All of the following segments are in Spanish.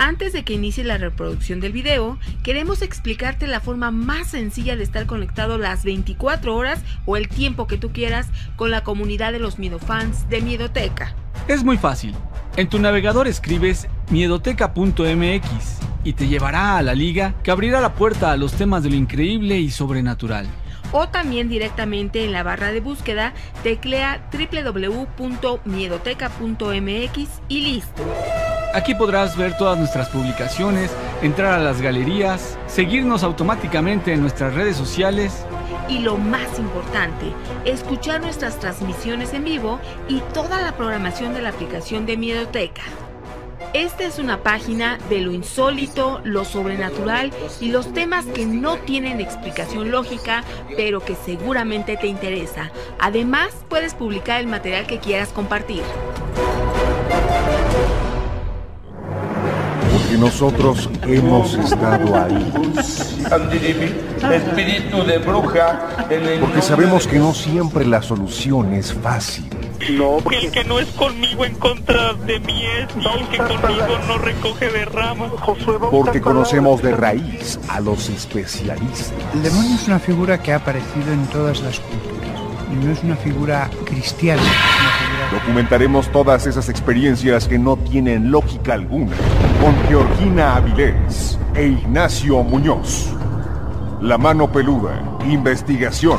Antes de que inicie la reproducción del video, queremos explicarte la forma más sencilla de estar conectado las 24 horas o el tiempo que tú quieras con la comunidad de los miedofans de Miedoteca. Es muy fácil. En tu navegador escribes miedoteca.mx y te llevará a la liga que abrirá la puerta a los temas de lo increíble y sobrenatural. O también directamente en la barra de búsqueda teclea www.miedoteca.mx y listo. Aquí podrás ver todas nuestras publicaciones, entrar a las galerías, seguirnos automáticamente en nuestras redes sociales. Y lo más importante, escuchar nuestras transmisiones en vivo y toda la programación de la aplicación de Miedoteca. Esta es una página de lo insólito, lo sobrenatural y los temas que no tienen explicación lógica, pero que seguramente te interesa. Además, puedes publicar el material que quieras compartir. Porque nosotros hemos estado ahí. Espíritu de bruja. Porque sabemos que no siempre la solución es fácil. No, El que no es conmigo en contra de mí es, y el que conmigo no recoge de ramas. Porque conocemos de raíz a los especialistas. El demonio es una figura que ha aparecido en todas las culturas y no es una figura cristiana, es una figura... Documentaremos todas esas experiencias que no tienen lógica alguna con Georgina Avilés e Ignacio Muñoz. La Mano Peluda, investigación.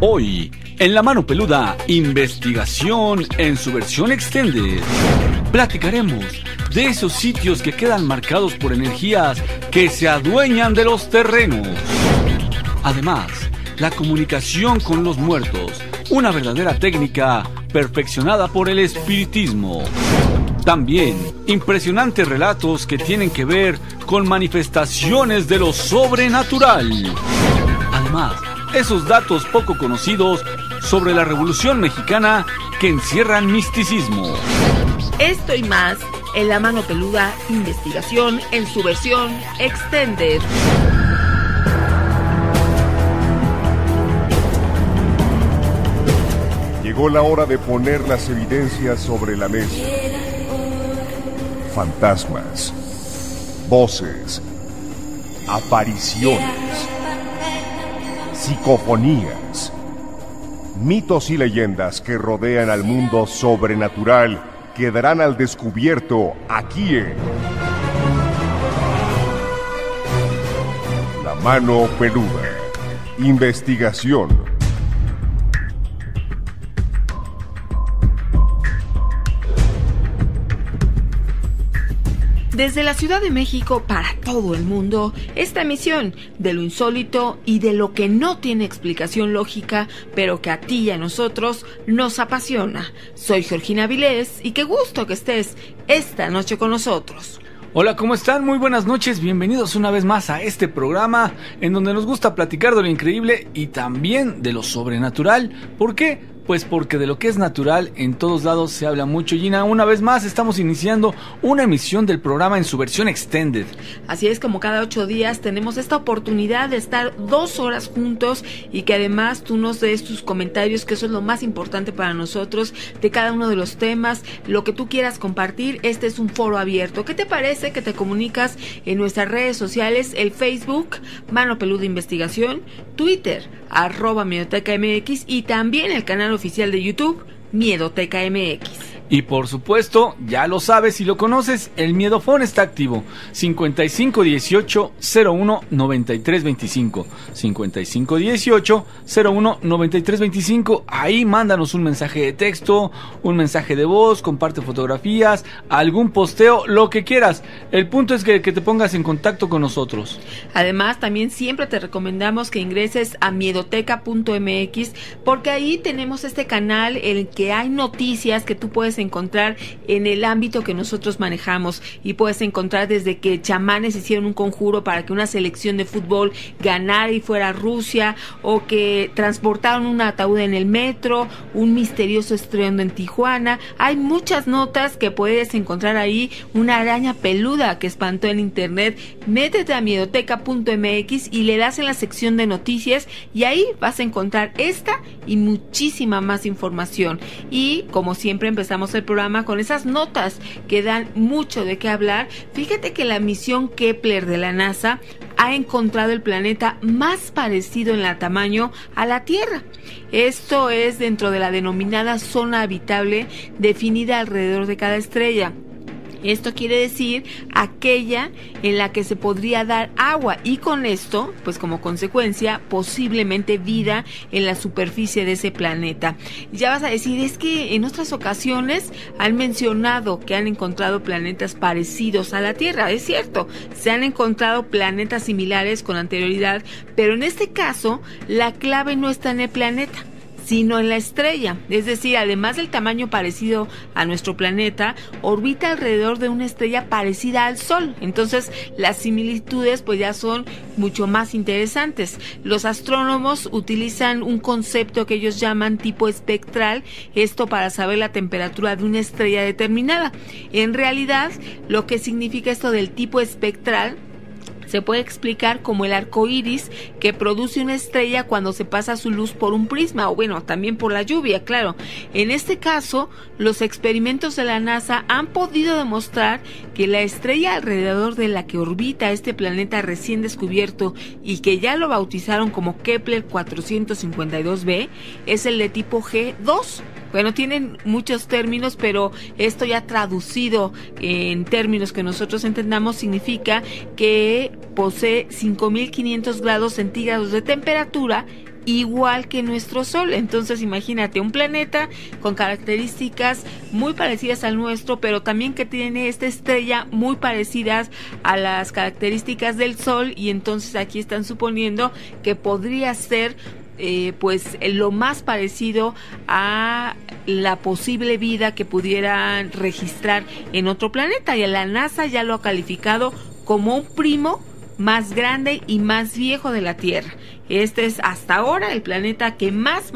Hoy, en La Mano Peluda, investigación en su versión extended. Platicaremos de esos sitios que quedan marcados por energías que se adueñan de los terrenos. Además, la comunicación con los muertos, una verdadera técnica perfeccionada por el espiritismo. También, impresionantes relatos que tienen que ver con manifestaciones de lo sobrenatural. Además, esos datos poco conocidos sobre la Revolución Mexicana que encierran misticismo. Esto y más en La Mano Peluda, investigación en su versión extended. Llegó la hora de poner las evidencias sobre la mesa. Fantasmas, voces, apariciones, psicofonías, mitos y leyendas que rodean al mundo sobrenatural quedarán al descubierto aquí en La Mano Peluda, investigación. Desde la Ciudad de México para todo el mundo, esta emisión de lo insólito y de lo que no tiene explicación lógica, pero que a ti y a nosotros nos apasiona. Soy Georgina Avilés y qué gusto que estés esta noche con nosotros. Hola, ¿cómo están? Muy buenas noches, bienvenidos una vez más a este programa en donde nos gusta platicar de lo increíble y también de lo sobrenatural. ¿Por qué? Pues porque de lo que es natural en todos lados se habla mucho. Gina, una vez más estamos iniciando una emisión del programa en su versión extended. Así es, como cada 8 días tenemos esta oportunidad de estar 2 horas juntos y que además tú nos des tus comentarios, que eso es lo más importante para nosotros, de cada uno de los temas, lo que tú quieras compartir. Este es un foro abierto. ¿Qué te parece que te comunicas en nuestras redes sociales? El Facebook, Mano Peluda Investigación, Twitter, @MiedotecaMX y también el canal oficial de YouTube, Miedoteca MX. Y por supuesto, ya lo sabes y lo conoces, el Miedofón está activo. 5518-01-9325. 5518-01-9325. Ahí mándanos un mensaje de texto, un mensaje de voz, comparte fotografías, algún posteo, lo que quieras. El punto es que te pongas en contacto con nosotros. Además, también siempre te recomendamos que ingreses a miedoteca.mx, porque ahí tenemos este canal en el que hay noticias que tú puedes encontrar en el ámbito que nosotros manejamos, y puedes encontrar desde que chamanes hicieron un conjuro para que una selección de fútbol ganara y fuera a Rusia, o que transportaron un ataúd en el metro, un misterioso estruendo en Tijuana. Hay muchas notas que puedes encontrar ahí, una araña peluda que espantó en internet. Métete a miedoteca.mx y le das en la sección de noticias y ahí vas a encontrar esta y muchísima más información. Y como siempre empezamos iniciamos el programa con esas notas que dan mucho de qué hablar. Fíjate que la misión Kepler de la NASA ha encontrado el planeta más parecido en el tamaño a la Tierra. Esto es dentro de la denominada zona habitable definida alrededor de cada estrella. Esto quiere decir aquella en la que se podría dar agua y con esto, pues como consecuencia, posiblemente vida en la superficie de ese planeta. Ya vas a decir, es que en otras ocasiones han mencionado que han encontrado planetas parecidos a la Tierra. Es cierto, se han encontrado planetas similares con anterioridad, pero en este caso la clave no está en el planeta, sino en la estrella. Es decir, además del tamaño parecido a nuestro planeta, orbita alrededor de una estrella parecida al Sol. Entonces, las similitudes pues ya son mucho más interesantes. Los astrónomos utilizan un concepto que ellos llaman tipo espectral, esto para saber la temperatura de una estrella determinada. En realidad, lo que significa esto del tipo espectral se puede explicar como el arco iris que produce una estrella cuando se pasa su luz por un prisma, o bueno, también por la lluvia, claro. En este caso, los experimentos de la NASA han podido demostrar que la estrella alrededor de la que orbita este planeta recién descubierto y que ya lo bautizaron como Kepler 452b es el de tipo G2. Bueno, tienen muchos términos, pero esto ya traducido en términos que nosotros entendamos significa que posee 5.500 grados centígrados de temperatura, igual que nuestro Sol. Entonces imagínate un planeta con características muy parecidas al nuestro, pero también que tiene esta estrella muy parecidas a las características del Sol, y entonces aquí están suponiendo que podría ser pues lo más parecido a la posible vida que pudieran registrar en otro planeta, y la NASA ya lo ha calificado como un primo más grande y más viejo de la Tierra. Este es hasta ahora el planeta que más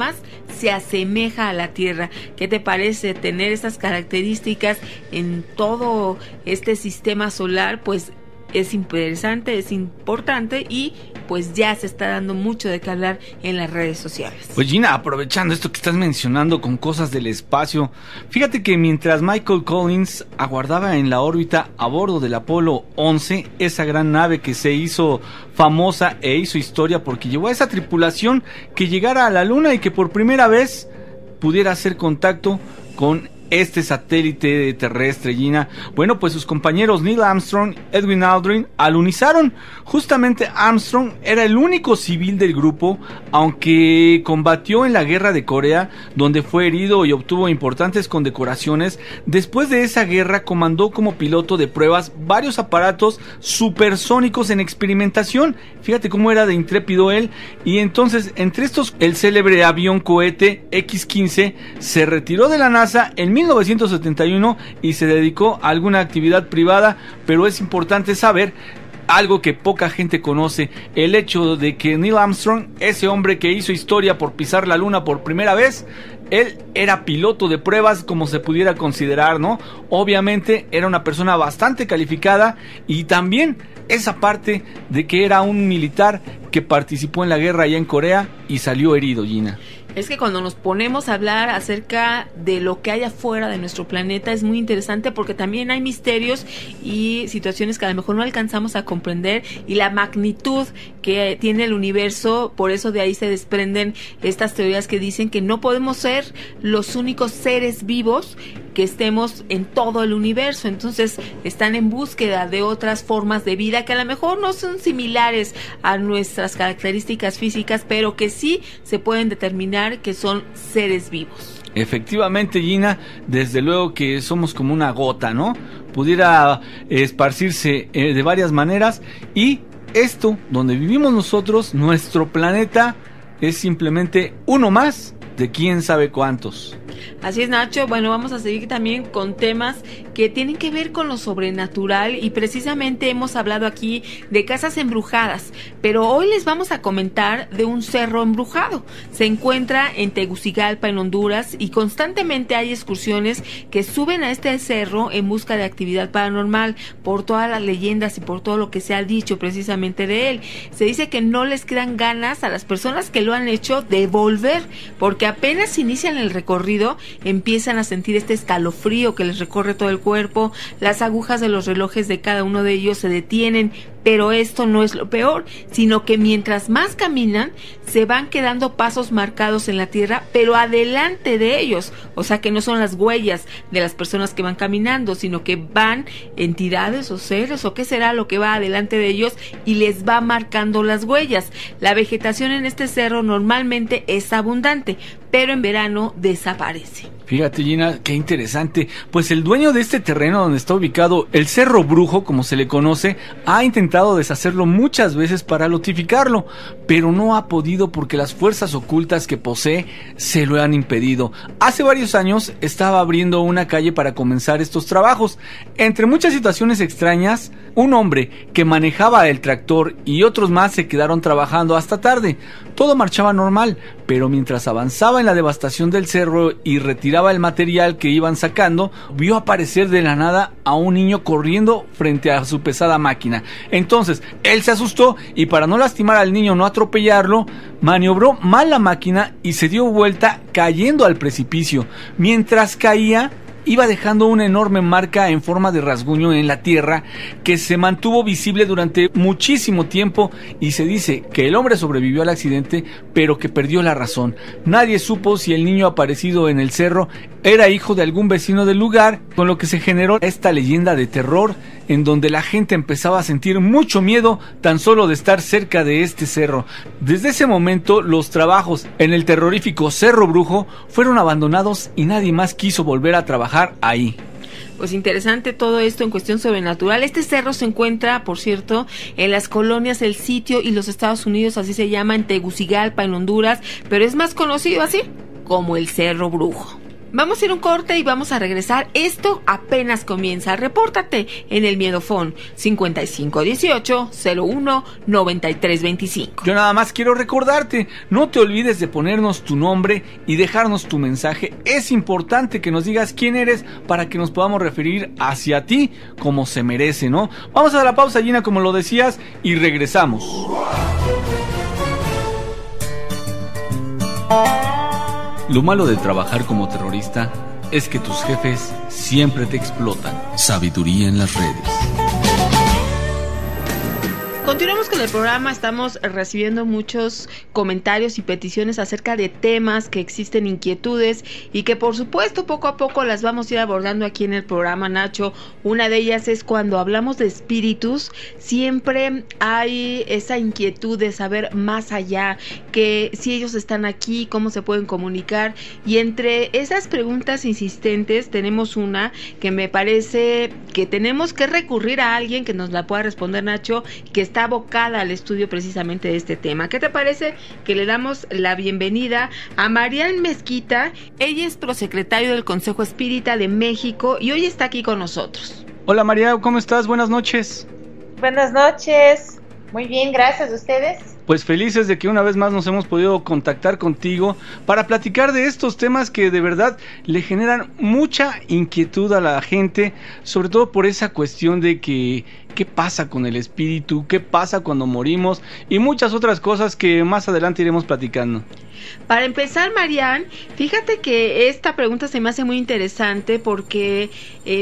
se asemeja a la Tierra. ¿Qué te parece tener estas características en todo este sistema solar? Pues es interesante, es importante y pues ya se está dando mucho de qué hablar en las redes sociales. Pues Gina, aprovechando esto que estás mencionando con cosas del espacio, fíjate que mientras Michael Collins aguardaba en la órbita a bordo del Apolo 11, esa gran nave que se hizo famosa e hizo historia porque llevó a esa tripulación que llegara a la Luna y que por primera vez pudiera hacer contacto con este satélite terrestre, Gina. Bueno, pues sus compañeros Neil Armstrong, Edwin Aldrin, alunizaron. Justamente Armstrong era el único civil del grupo, aunque combatió en la guerra de Corea, donde fue herido y obtuvo importantes condecoraciones. Después de esa guerra comandó como piloto de pruebas varios aparatos supersónicos en experimentación. Fíjate cómo era de intrépido él. Y entonces, entre estos, el célebre avión cohete X-15 se retiró de la NASA en 1971 y se dedicó a alguna actividad privada, pero es importante saber algo que poca gente conoce, el hecho de que Neil Armstrong, ese hombre que hizo historia por pisar la Luna por primera vez, él era piloto de pruebas, como se pudiera considerar, ¿no? Obviamente era una persona bastante calificada, y también esa parte de que era un militar que participó en la guerra allá en Corea y salió herido, Gina. Es que cuando nos ponemos a hablar acerca de lo que hay afuera de nuestro planeta es muy interesante, porque también hay misterios y situaciones que a lo mejor no alcanzamos a comprender, y la magnitud que tiene el universo. Por eso de ahí se desprenden estas teorías que dicen que no podemos ser los únicos seres vivos que estemos en todo el universo. Entonces están en búsqueda de otras formas de vida que a lo mejor no son similares a nuestras características físicas, pero que sí se pueden determinar que son seres vivos. Efectivamente, Gina, desde luego que somos como una gota, ¿no? Pudiera esparcirse de varias maneras, y esto, donde vivimos nosotros, nuestro planeta, es simplemente uno más de quién sabe cuántos. Así es, Nacho. Bueno, vamos a seguir también con temas que tienen que ver con lo sobrenatural, y precisamente hemos hablado aquí de casas embrujadas, pero hoy les vamos a comentar de un cerro embrujado. Se encuentra en Tegucigalpa, en Honduras, y constantemente hay excursiones que suben a este cerro en busca de actividad paranormal por todas las leyendas y por todo lo que se ha dicho precisamente de él. Se dice que no les quedan ganas a las personas que lo han hecho de volver, porque apenas inician el recorrido empiezan a sentir este escalofrío que les recorre todo el cuerpo, las agujas de los relojes de cada uno de ellos se detienen. Pero esto no es lo peor, sino que mientras más caminan, se van quedando pasos marcados en la tierra, pero adelante de ellos. O sea que no son las huellas de las personas que van caminando, sino que van entidades o seres, o qué será lo que va adelante de ellos, y les va marcando las huellas. La vegetación en este cerro normalmente es abundante, pero en verano desaparece. Fíjate, Gina, qué interesante. Pues el dueño de este terreno donde está ubicado el Cerro Brujo, como se le conoce, ha intentado deshacerlo muchas veces para lotificarlo, pero no ha podido porque las fuerzas ocultas que posee se lo han impedido. Hace varios años estaba abriendo una calle para comenzar estos trabajos. Entre muchas situaciones extrañas, un hombre que manejaba el tractor y otros más se quedaron trabajando hasta tarde. Todo marchaba normal, pero mientras avanzaba en la devastación del cerro y retiraba el material que iban sacando, vio aparecer de la nada a un niño corriendo frente a su pesada máquina. Entonces, él se asustó y para no lastimar al niño, no atropellarlo, maniobró mal la máquina y se dio vuelta cayendo al precipicio. Mientras caía, iba dejando una enorme marca en forma de rasguño en la tierra que se mantuvo visible durante muchísimo tiempo, y se dice que el hombre sobrevivió al accidente, pero que perdió la razón. Nadie supo si el niño aparecido en el cerro era hijo de algún vecino del lugar, con lo que se generó esta leyenda de terror en donde la gente empezaba a sentir mucho miedo tan solo de estar cerca de este cerro. Desde ese momento, los trabajos en el terrorífico Cerro Brujo fueron abandonados y nadie más quiso volver a trabajar ahí. Pues interesante todo esto en cuestión sobrenatural. Este cerro se encuentra, por cierto, en las colonias El Sitio y los Estados Unidos, así se llama, en Tegucigalpa, en Honduras, pero es más conocido así como el Cerro Brujo. Vamos a ir a un corte y vamos a regresar. Esto apenas comienza. Repórtate en el Miedofón 5518-01-9325. Yo nada más quiero recordarte, no te olvides de ponernos tu nombre y dejarnos tu mensaje. Es importante que nos digas quién eres para que nos podamos referir hacia ti como se merece, ¿no? Vamos a la pausa, Gina, como lo decías, y regresamos. Lo malo de trabajar como terrorista es que tus jefes siempre te explotan. Sabiduría en las redes. Continuamos con el programa, estamos recibiendo muchos comentarios y peticiones acerca de temas que existen, inquietudes, y que por supuesto poco a poco las vamos a ir abordando aquí en el programa, Nacho. Una de ellas es cuando hablamos de espíritus, siempre hay esa inquietud de saber más allá, que si ellos están aquí, cómo se pueden comunicar, y entre esas preguntas insistentes tenemos una que me parece que tenemos que recurrir a alguien que nos la pueda responder, Nacho, que está abocada al estudio precisamente de este tema. ¿Qué te parece que le damos la bienvenida a Marian Mezquita? Ella es prosecretario del Consejo Espírita de México y hoy está aquí con nosotros. Hola María, ¿cómo estás? Buenas noches. Buenas noches. Muy bien, gracias. ¿A ustedes? Pues felices de que una vez más nos hemos podido contactar contigo para platicar de estos temas que de verdad le generan mucha inquietud a la gente, sobre todo por esa cuestión de que qué pasa con el espíritu, qué pasa cuando morimos y muchas otras cosas que más adelante iremos platicando. Para empezar, Marian, fíjate que esta pregunta se me hace muy interesante porque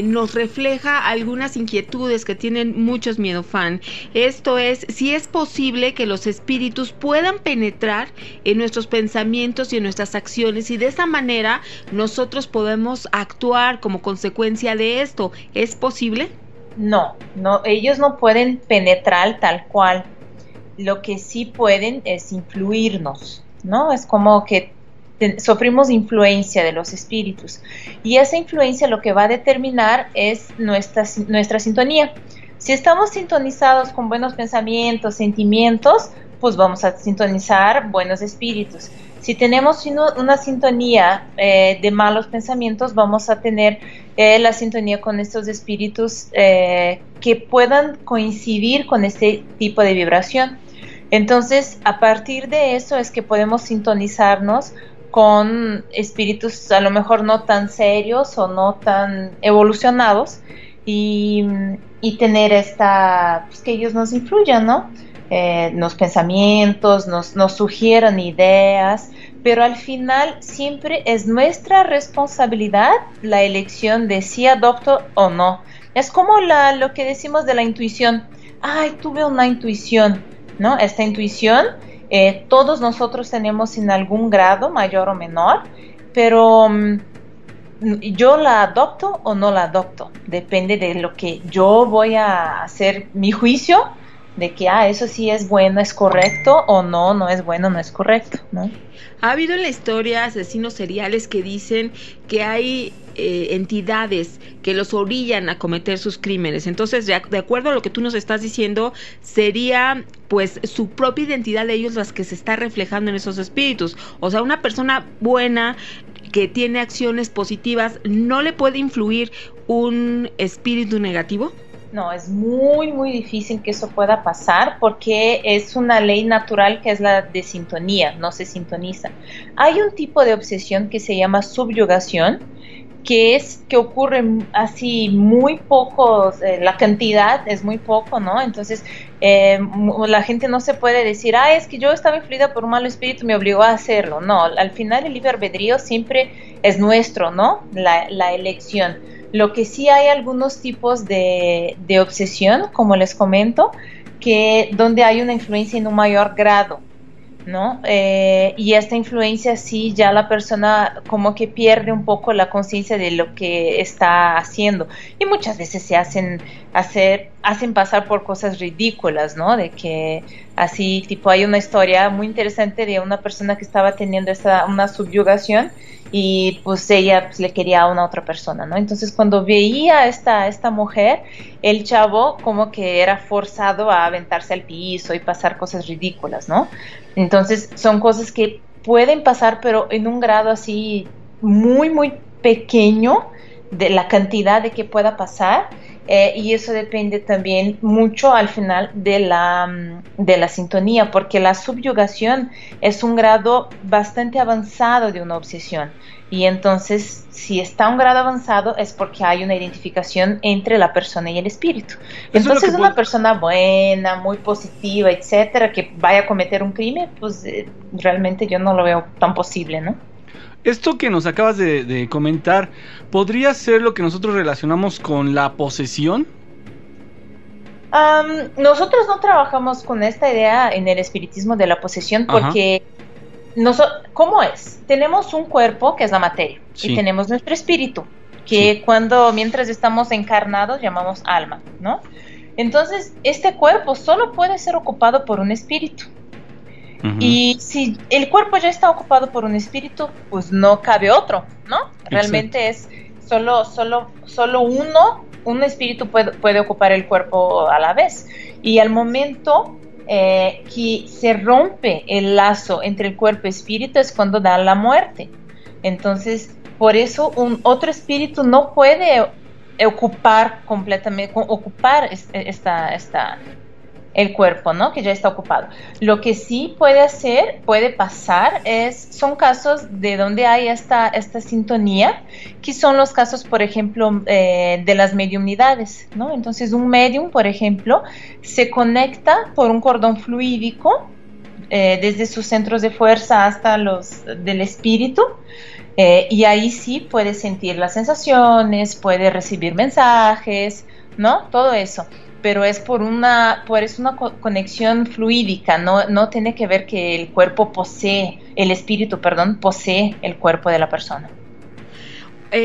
nos refleja algunas inquietudes que tienen muchos miedofan. Esto es, si es posible que los espíritus puedan penetrar en nuestros pensamientos y en nuestras acciones, y de esa manera nosotros podemos actuar como consecuencia de esto. ¿Es posible? No, ellos no pueden penetrar tal cual. Lo que sí pueden es influirnos, ¿no? Es como que sufrimos influencia de los espíritus, y esa influencia lo que va a determinar es nuestra sintonía. Si estamos sintonizados con buenos pensamientos, sentimientos, pues vamos a sintonizar buenos espíritus. Si tenemos una sintonía de malos pensamientos, vamos a tener la sintonía con estos espíritus que puedan coincidir con este tipo de vibración. Entonces, a partir de eso es que podemos sintonizarnos con espíritus a lo mejor no tan serios o no tan evolucionados y tener pues que ellos nos influyan, ¿no? Los pensamientos, nos sugieran ideas, pero al final siempre es nuestra responsabilidad la elección de si adopto o no. Es como lo que decimos de la intuición. Ay, tuve una intuición, ¿no? Esta intuición todos nosotros tenemos en algún grado, mayor o menor, pero yo la adopto o no la adopto. Depende de lo que yo voy a hacer mi juicio de que eso sí es bueno, es correcto, o no es bueno, no es correcto, ¿no? Ha habido en la historia asesinos seriales que dicen que hay entidades que los orillan a cometer sus crímenes. Entonces, de acuerdo a lo que tú nos estás diciendo, sería pues su propia identidad de ellos las que se está reflejando en esos espíritus. O sea, una persona buena que tiene acciones positivas, ¿no le puede influir un espíritu negativo? No, es muy, muy difícil que eso pueda pasar porque es una ley natural que es la de sintonía, no se sintoniza. Hay un tipo de obsesión que se llama subyugación, que ocurre así muy poco, la cantidad es muy poco, ¿no? Entonces, la gente no se puede decir, es que yo estaba influida por un mal espíritu, me obligó a hacerlo. No, al final el libre albedrío siempre es nuestro, ¿no? La elección. Lo que sí hay algunos tipos de obsesión, como les comento, donde hay una influencia en un mayor grado, ¿no? Y esta influencia sí ya la persona como que pierde un poco la conciencia de lo que está haciendo y muchas veces se hacen pasar por cosas ridículas, ¿no? De que así, tipo, hay una historia muy interesante de una persona que estaba teniendo una subyugación y pues ella pues, le quería a una otra persona, ¿no? Entonces cuando veía a esta mujer, el chavo como que era forzado a aventarse al piso y pasar cosas ridículas, ¿no? Entonces son cosas que pueden pasar, pero en un grado así muy, muy pequeño de la cantidad de que pueda pasar, y eso depende también mucho al final de la sintonía, porque la subyugación es un grado bastante avanzado de una obsesión, y entonces si está a un grado avanzado es porque hay una identificación entre la persona y el espíritu. Entonces una persona buena, muy positiva, etcétera, que vaya a cometer un crimen, pues realmente yo no lo veo tan posible, ¿no? Esto que nos acabas de comentar, ¿podría ser lo que nosotros relacionamos con la posesión? Nosotros no trabajamos con esta idea en el espiritismo de la posesión porque, ¿cómo es? Tenemos un cuerpo que es la materia, sí, y tenemos nuestro espíritu, que sí, mientras estamos encarnados llamamos alma, ¿no? Entonces, este cuerpo solo puede ser ocupado por un espíritu. Uh-huh. Y si el cuerpo ya está ocupado por un espíritu, pues no cabe otro, ¿no? Realmente es solo un espíritu puede ocupar el cuerpo a la vez. Y al momento que se rompe el lazo entre el cuerpo y espíritu es cuando da la muerte. Entonces, por eso otro espíritu no puede ocupar completamente, el cuerpo, ¿no? Que ya está ocupado. Lo que sí puede pasar, son casos de donde hay esta sintonía, que son los casos, por ejemplo, de las mediumnidades, ¿no? Entonces, un medium, por ejemplo, se conecta por un cordón fluídico, desde sus centros de fuerza hasta los del espíritu, y ahí sí puede sentir las sensaciones, puede recibir mensajes, ¿no? Todo eso. Pero es por una conexión fluídica, no tiene que ver que el espíritu posee el cuerpo de la persona.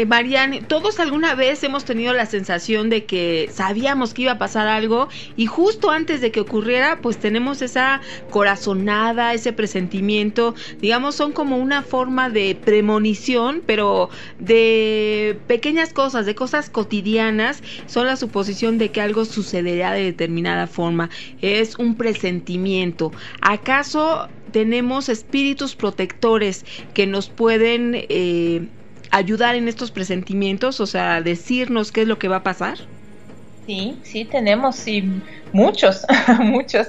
Marian, todos alguna vez hemos tenido la sensación de que sabíamos que iba a pasar algo y justo antes de que ocurriera, pues tenemos esa corazonada, ese presentimiento, digamos, son como una forma de premonición, pero de pequeñas cosas, de cosas cotidianas, son la suposición de que algo sucederá de determinada forma, es un presentimiento. ¿Acaso tenemos espíritus protectores que nos pueden ayudar en estos presentimientos? O sea, decirnos qué es lo que va a pasar. Sí, tenemos, muchos, muchos.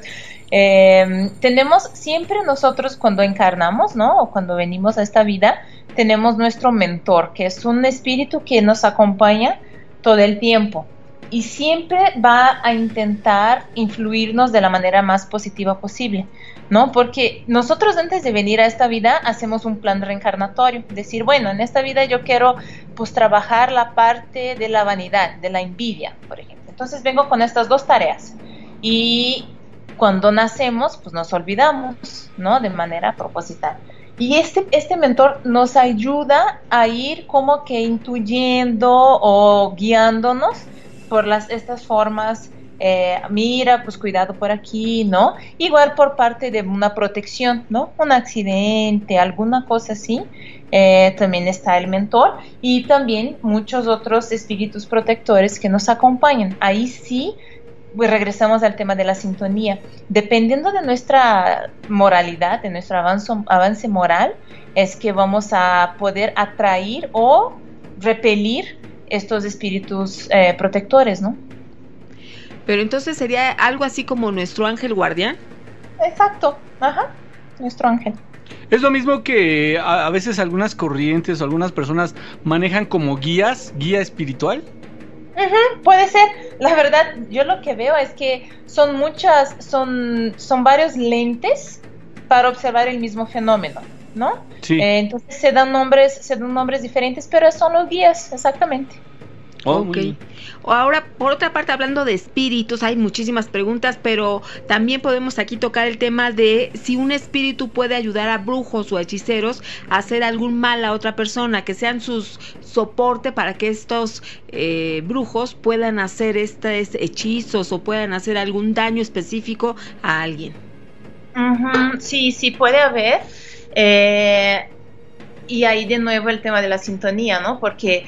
Tenemos siempre nosotros cuando encarnamos, ¿no? O cuando venimos a esta vida, tenemos nuestro mentor, que es un espíritu que nos acompaña todo el tiempo y siempre va a intentar influirnos de la manera más positiva posible, ¿no? Porque nosotros antes de venir a esta vida hacemos un plan reencarnatorio, decir, bueno, en esta vida yo quiero pues trabajar la parte de la vanidad, de la envidia, por ejemplo. Entonces vengo con estas dos tareas y cuando nacemos pues nos olvidamos, ¿no? De manera proposital. Y este mentor nos ayuda a ir como que intuyendo o guiándonos por estas formas, mira, pues cuidado por aquí, ¿no? Igual por parte de una protección, ¿no? Un accidente, alguna cosa así, también está el mentor y también muchos otros espíritus protectores que nos acompañan. Ahí sí, pues regresamos al tema de la sintonía. Dependiendo de nuestra moralidad, de nuestro avance moral, es que vamos a poder atraer o repelir estos espíritus protectores, ¿no? Pero entonces sería algo así como nuestro ángel guardián. Exacto, nuestro ángel. Es lo mismo que a veces algunas corrientes o algunas personas manejan como guía espiritual. Puede ser. La verdad, yo lo que veo es que son varios lentes para observar el mismo fenómeno, ¿no? Sí. Entonces se dan nombres diferentes, pero son los guías, exactamente. Ok. Ahora, por otra parte, hablando de espíritus, hay muchísimas preguntas, pero también podemos aquí tocar el tema de si un espíritu puede ayudar a brujos o hechiceros a hacer algún mal a otra persona, que sean sus soporte para que estos brujos puedan hacer estos hechizos o puedan hacer algún daño específico a alguien. Sí, puede haber. Y ahí de nuevo el tema de la sintonía, ¿no? Porque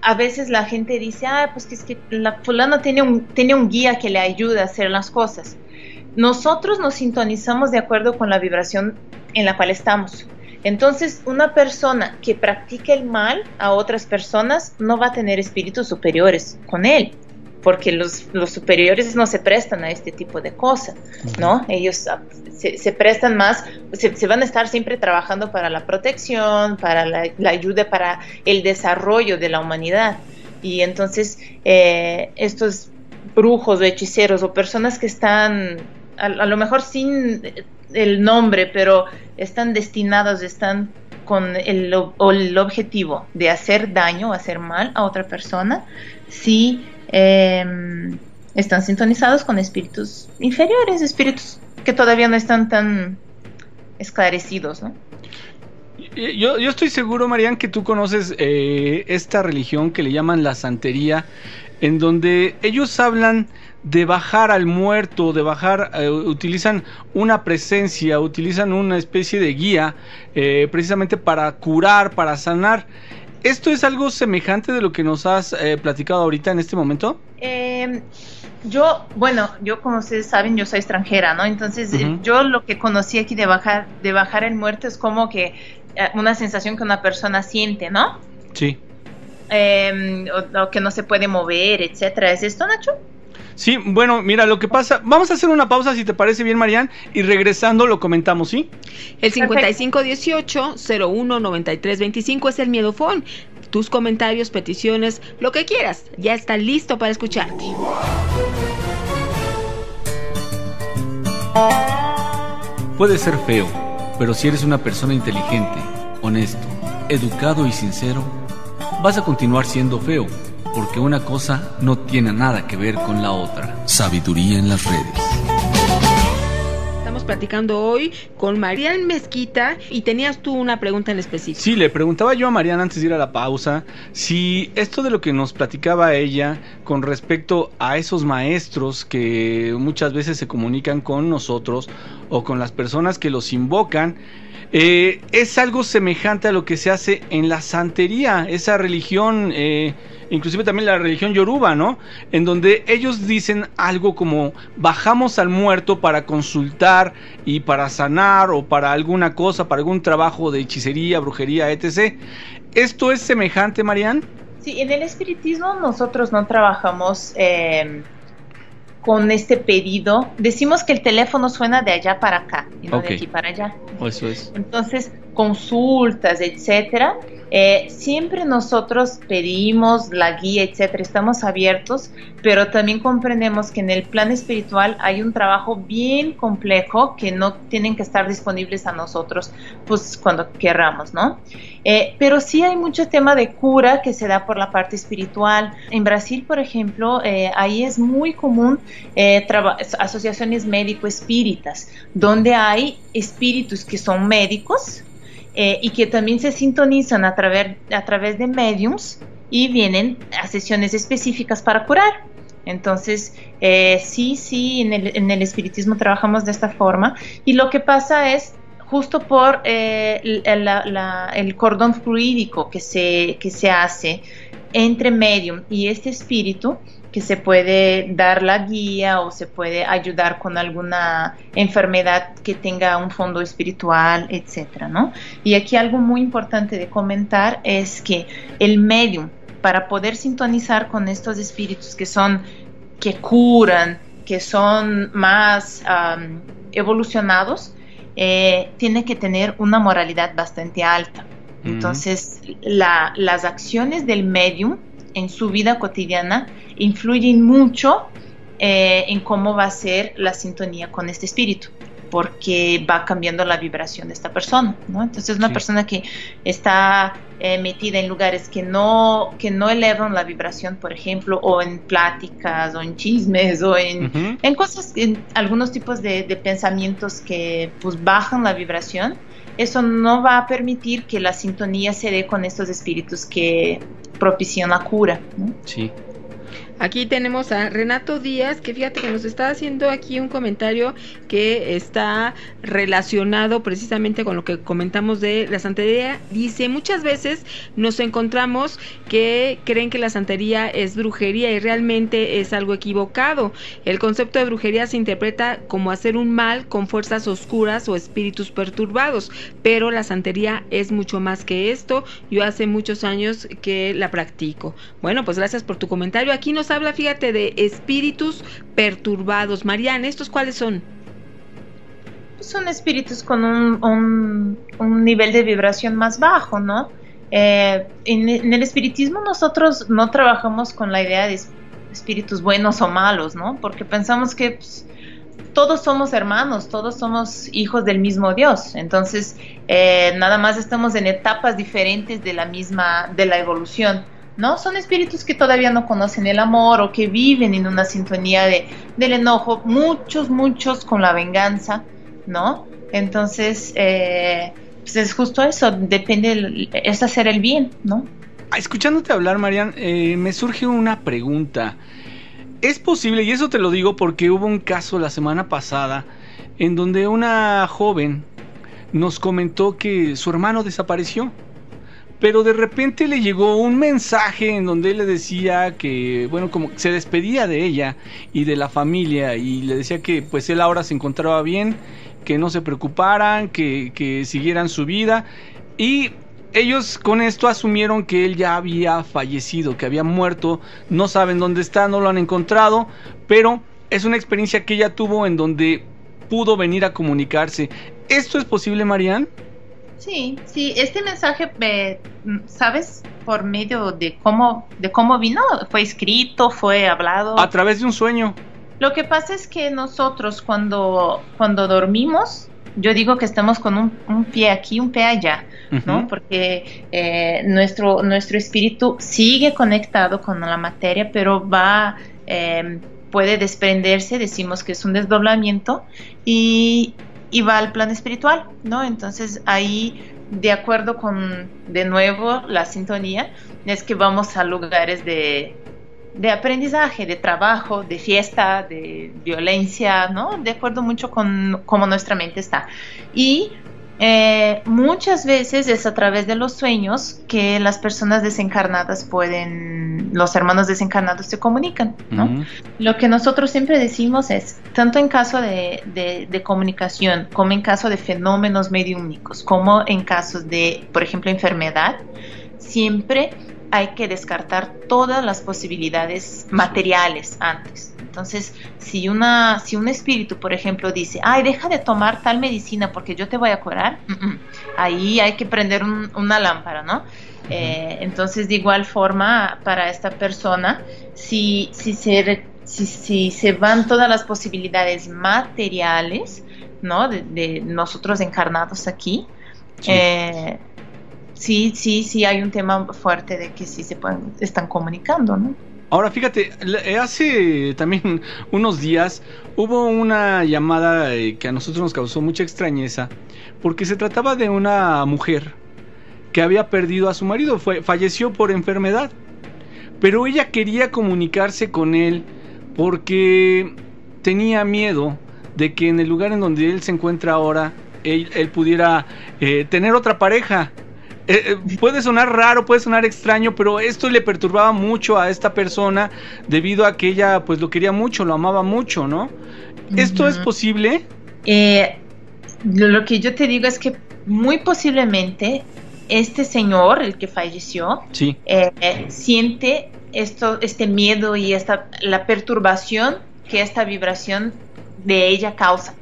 a veces la gente dice, pues que es que la fulano tiene un guía que le ayuda a hacer las cosas. Nosotros nos sintonizamos de acuerdo con la vibración en la cual estamos. Entonces, una persona que practica el mal a otras personas no va a tener espíritus superiores con él, porque los superiores no se prestan a este tipo de cosas, ¿no? Ellos se prestan más, se van a estar siempre trabajando para la protección, para la ayuda, para el desarrollo de la humanidad. Y entonces estos brujos o hechiceros o personas que están, a lo mejor sin el nombre, pero están destinados, están con el objetivo de hacer daño, hacer mal a otra persona, sí están sintonizados con espíritus inferiores, espíritus que todavía no están tan esclarecidos, ¿no? Yo estoy seguro, Marian, que tú conoces esta religión que le llaman la santería, en donde ellos hablan de bajar al muerto, de bajar, utilizan una presencia, utilizan una especie de guía, precisamente para curar, para sanar. ¿Esto es algo semejante de lo que nos has platicado ahorita en este momento? Yo, como ustedes saben, yo soy extranjera, ¿no? Entonces, yo lo que conocí aquí de bajar el muerto es como que una sensación que una persona siente, ¿no? Sí. O que no se puede mover, etcétera. ¿Es esto, Nacho? Sí, bueno, mira, lo que pasa, vamos a hacer una pausa si te parece bien, Marian, y regresando lo comentamos, ¿sí? El 5518-019325 es el Miedofón. Tus comentarios, peticiones, lo que quieras, ya está listo para escucharte. Puede ser feo, pero si eres una persona inteligente, honesto, educado y sincero, vas a continuar siendo feo, porque una cosa no tiene nada que ver con la otra. Sabiduría en las redes. Estamos platicando hoy con Marian Mezquita y tenías tú una pregunta en específico. Sí, le preguntaba yo a Marian antes de ir a la pausa si esto de lo que nos platicaba ella con respecto a esos maestros que muchas veces se comunican con nosotros o con las personas que los invocan, es algo semejante a lo que se hace en la santería, esa religión, inclusive también la religión yoruba, ¿no? En donde ellos dicen algo como bajamos al muerto para consultar y para sanar o para alguna cosa, para algún trabajo de hechicería, brujería, etc. ¿Esto es semejante, Marian? Sí, en el espiritismo nosotros no trabajamos con este pedido. Decimos que el teléfono suena de allá para acá y no de aquí para allá. Eso es. Entonces, consultas, etcétera, siempre nosotros pedimos la guía, etcétera, estamos abiertos, pero también comprendemos que en el plan espiritual hay un trabajo bien complejo que no tienen que estar disponibles a nosotros pues cuando querramos, ¿no? Pero sí hay mucho tema de cura que se da por la parte espiritual. En Brasil, por ejemplo, ahí es muy común asociaciones médico-espíritas, donde hay espíritus que son médicos, y que también se sintonizan a través de mediums y vienen a sesiones específicas para curar. Entonces, sí, en el espiritismo trabajamos de esta forma, y lo que pasa es justo por el cordón fluídico que se hace entre medium y este espíritu, que se puede dar la guía o se puede ayudar con alguna enfermedad que tenga un fondo espiritual, etcétera, ¿no? Y aquí algo muy importante de comentar es que el medium, para poder sintonizar con estos espíritus que curan, que son más evolucionados, tiene que tener una moralidad bastante alta. Entonces, las acciones del medium en su vida cotidiana influyen mucho en cómo va a ser la sintonía con este espíritu, porque va cambiando la vibración de esta persona, ¿no? Entonces una persona que está metida en lugares que no elevan la vibración, por ejemplo, o en pláticas, o en chismes, o en cosas, en algunos tipos de pensamientos que pues bajan la vibración, eso no va a permitir que la sintonía se dé con estos espíritus que propician la cura, ¿no? Sí. Aquí tenemos a Renato Díaz, que fíjate que nos está haciendo aquí un comentario que está relacionado precisamente con lo que comentamos de la santería. Dice, muchas veces nos encontramos que creen que la santería es brujería y realmente es algo equivocado. El concepto de brujería se interpreta como hacer un mal con fuerzas oscuras o espíritus perturbados, pero la santería es mucho más que esto. Yo hace muchos años que la practico. Bueno, pues gracias por tu comentario. Aquí nos habla, fíjate, de espíritus perturbados. Marian, ¿estos cuáles son? Son espíritus con un nivel de vibración más bajo, ¿no? En el espiritismo nosotros no trabajamos con la idea de espíritus buenos o malos, ¿no? Porque pensamos que pues, todos somos hermanos, todos somos hijos del mismo Dios. Entonces, nada más estamos en etapas diferentes de la evolución, ¿no? Son espíritus que todavía no conocen el amor o que viven en una sintonía del enojo, muchos con la venganza, ¿no? Entonces, pues es justo eso, es hacer el bien, ¿no? Escuchándote hablar, Marian, me surge una pregunta. ¿Es posible, y eso te lo digo porque hubo un caso la semana pasada en donde una joven nos comentó que su hermano desapareció? Pero de repente le llegó un mensaje en donde él le decía que, bueno, como se despedía de ella y de la familia, y le decía que pues él ahora se encontraba bien, que no se preocuparan, que siguieran su vida, y ellos con esto asumieron que él ya había fallecido, que había muerto, no saben dónde está, no lo han encontrado, pero es una experiencia que ella tuvo en donde pudo venir a comunicarse. ¿Esto es posible, Marian? Sí, este mensaje, ¿sabes? Por medio de cómo vino, fue escrito, fue hablado. A través de un sueño. Lo que pasa es que nosotros cuando dormimos, yo digo que estamos con un pie aquí, un pie allá, ¿no? Porque nuestro espíritu sigue conectado con la materia, pero puede desprenderse, decimos que es un desdoblamiento, y va al plano espiritual, ¿no? Entonces ahí, de acuerdo con, de nuevo, la sintonía, es que vamos a lugares de de aprendizaje, de trabajo, de fiesta, de violencia, ¿no? De acuerdo mucho con cómo nuestra mente está. Y muchas veces es a través de los sueños que las personas desencarnadas los hermanos desencarnados se comunican, ¿no? Uh-huh. Lo que nosotros siempre decimos es, tanto en caso de comunicación, como en caso de fenómenos mediúmnicos, como en casos de, por ejemplo, enfermedad, siempre hay que descartar todas las posibilidades materiales antes. Entonces, si un espíritu, por ejemplo, dice, ay, deja de tomar tal medicina porque yo te voy a curar, ahí hay que prender una lámpara, ¿no? Entonces, de igual forma, para esta persona, si se van todas las posibilidades materiales, ¿no? De nosotros encarnados aquí, sí hay un tema fuerte de que sí están comunicando, ¿no? Ahora fíjate, hace también unos días hubo una llamada que a nosotros nos causó mucha extrañeza, porque se trataba de una mujer que había perdido a su marido, falleció por enfermedad, pero ella quería comunicarse con él porque tenía miedo de que en el lugar en donde él se encuentra ahora, él pudiera tener otra pareja. Puede sonar raro, puede sonar extraño, pero esto le perturbaba mucho a esta persona debido a que ella pues lo quería mucho, lo amaba mucho, ¿no? Uh-huh. ¿Esto es posible? Lo que yo te digo es que muy posiblemente este señor, el que falleció, sí, siente este miedo y la perturbación que esta vibración de ella causa.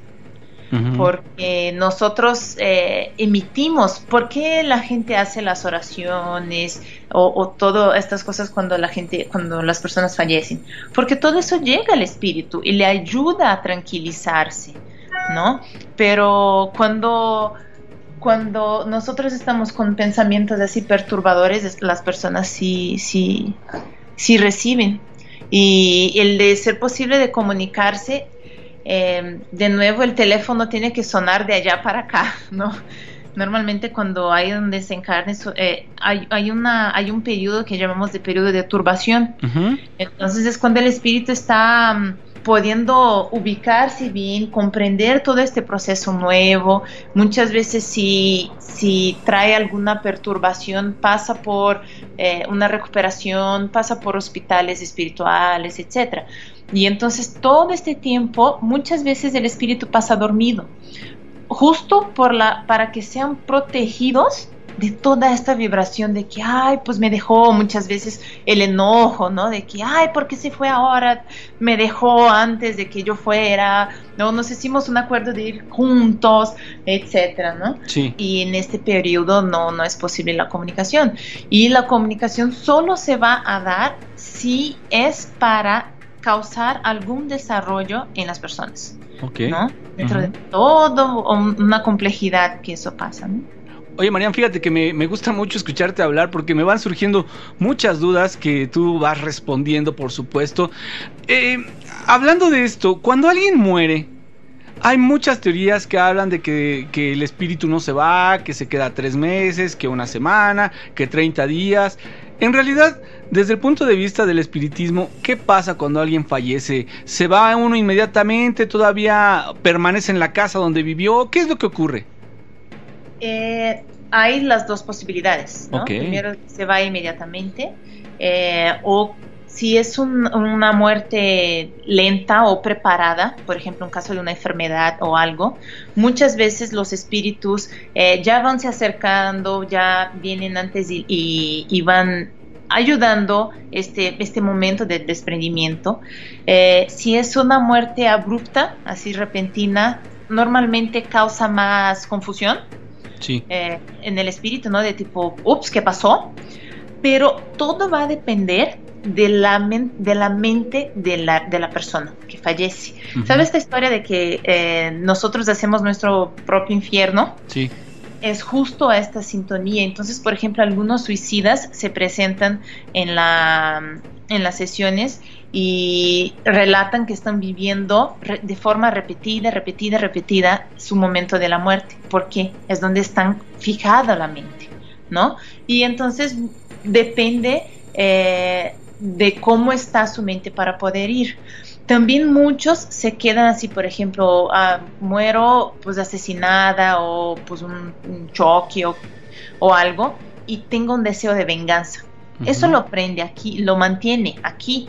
Porque nosotros emitimos, ¿por qué la gente hace las oraciones o todas estas cosas cuando las personas fallecen? Porque todo eso llega al espíritu y le ayuda a tranquilizarse, ¿no? Pero cuando nosotros estamos con pensamientos así perturbadores, las personas sí reciben. Y el de ser posible de comunicarse, de nuevo el teléfono tiene que sonar de allá para acá, ¿no? Normalmente cuando hay un desencarne hay un periodo que llamamos de periodo de turbación. Uh-huh. Entonces es cuando el espíritu está pudiendo ubicarse bien, comprender todo este proceso nuevo. Muchas veces si trae alguna perturbación, pasa por una recuperación, pasa por hospitales espirituales, etcétera. Y entonces todo este tiempo, muchas veces el espíritu pasa dormido, justo para que sean protegidos de toda esta vibración de que, ay, pues me dejó, muchas veces el enojo, ¿no? De que, ay, ¿por qué se fue ahora? Me dejó antes de que yo fuera, ¿no? Nos hicimos un acuerdo de ir juntos, etcétera, ¿no? Sí. Y en este periodo no es posible la comunicación. Y la comunicación solo se va a dar si es para causar algún desarrollo en las personas, okay, ¿no? Dentro de todo una complejidad que eso pasa, ¿no? Oye, Marian, fíjate que me gusta mucho escucharte hablar porque me van surgiendo muchas dudas que tú vas respondiendo, por supuesto. Hablando de esto, cuando alguien muere, hay muchas teorías que hablan de que el espíritu no se va, que se queda 3 meses, que 1 semana, que 30 días. En realidad, desde el punto de vista del espiritismo, ¿qué pasa cuando alguien fallece? ¿Se va uno inmediatamente? ¿Todavía permanece en la casa donde vivió? ¿Qué es lo que ocurre? Hay las dos posibilidades, ¿no? Okay. Primero se va inmediatamente, o si es una muerte lenta o preparada, por ejemplo, un caso de una enfermedad o algo, muchas veces los espíritus ya van se acercando, ya vienen antes y van ayudando este momento de desprendimiento. Si es una muerte abrupta, así repentina, normalmente causa más confusión. Sí. En el espíritu, ¿no? De tipo, ups, ¿qué pasó? Pero todo va a depender de la mente de la persona que fallece. Uh-huh. ¿Sabes esta historia de que nosotros hacemos nuestro propio infierno? Sí. Es justo a esta sintonía. Entonces, por ejemplo, algunos suicidas se presentan en las sesiones y relatan que están viviendo de forma repetida su momento de la muerte, porque es donde están fijada la mente, ¿no? Y entonces depende de cómo está su mente para poder ir. También muchos se quedan así, por ejemplo, muero pues asesinada o pues un choque o algo, y tengo un deseo de venganza. Eso lo prende aquí, lo mantiene aquí.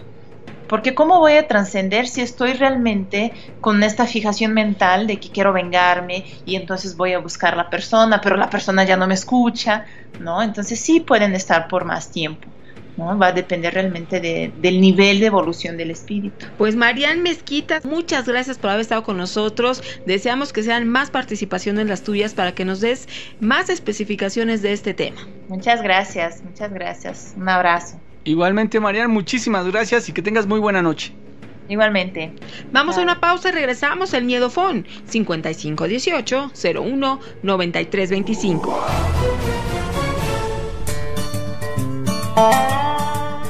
Porque ¿cómo voy a trascender si estoy realmente con esta fijación mental de que quiero vengarme y entonces voy a buscar a la persona, pero la persona ya no me escucha, ¿no? Entonces sí pueden estar por más tiempo, ¿no? Va a depender realmente del nivel de evolución del espíritu. Pues Marian Mezquita, muchas gracias por haber estado con nosotros. Deseamos que sean más participaciones las tuyas para que nos des más especificaciones de este tema. Muchas gracias. Un abrazo. Igualmente, Marian, muchísimas gracias y que tengas muy buena noche. Igualmente. Vamos a una pausa y regresamos. El Miedofón 5518-01-9325.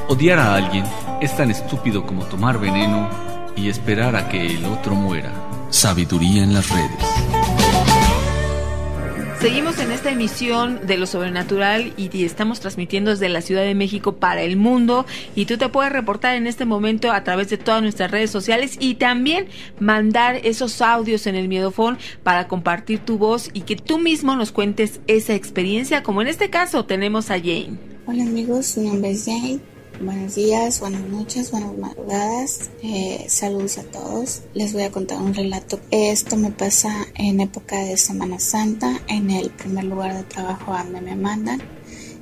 Odiar a alguien es tan estúpido como tomar veneno y esperar a que el otro muera. Sabiduría en las redes. Seguimos en esta emisión de lo sobrenatural y estamos transmitiendo desde la Ciudad de México para el mundo, y tú te puedes reportar en este momento a través de todas nuestras redes sociales y también mandar esos audios en el Miedofón para compartir tu voz y que tú mismo nos cuentes esa experiencia, como en este caso tenemos a Jane. Hola amigos, mi nombre es Jane. Buenos días, buenas noches, buenas madrugadas, saludos a todos. Les voy a contar un relato. Esto me pasa en época de Semana Santa, en el primer lugar de trabajo a donde me mandan.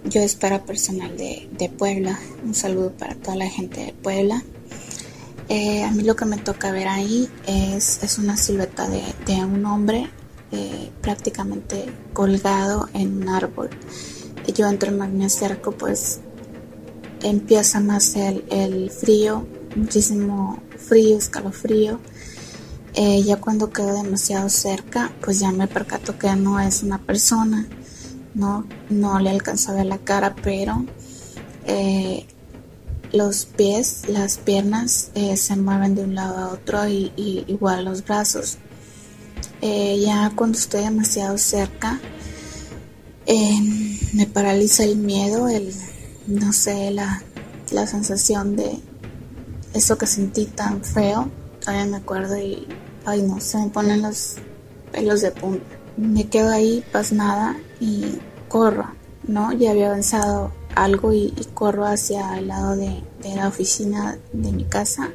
Yo es para personal de Puebla. Un saludo para toda la gente de Puebla. A mí lo que me toca ver ahí es una silueta de un hombre prácticamente colgado en un árbol. Yo entre más me acerco, pues empieza más el frío, muchísimo frío, escalofrío. Ya cuando quedo demasiado cerca, pues ya me percato que no es una persona, no le alcanzo a ver la cara, pero los pies, las piernas se mueven de un lado a otro y igual los brazos. Ya cuando estoy demasiado cerca, me paraliza el miedo, no sé, la sensación de eso que sentí tan feo. Todavía me acuerdo y, ay no, se me ponen los pelos de punta. Me quedo ahí pasmada y corro, ¿no? Ya había avanzado algo y corro hacia el lado de la oficina de mi casa.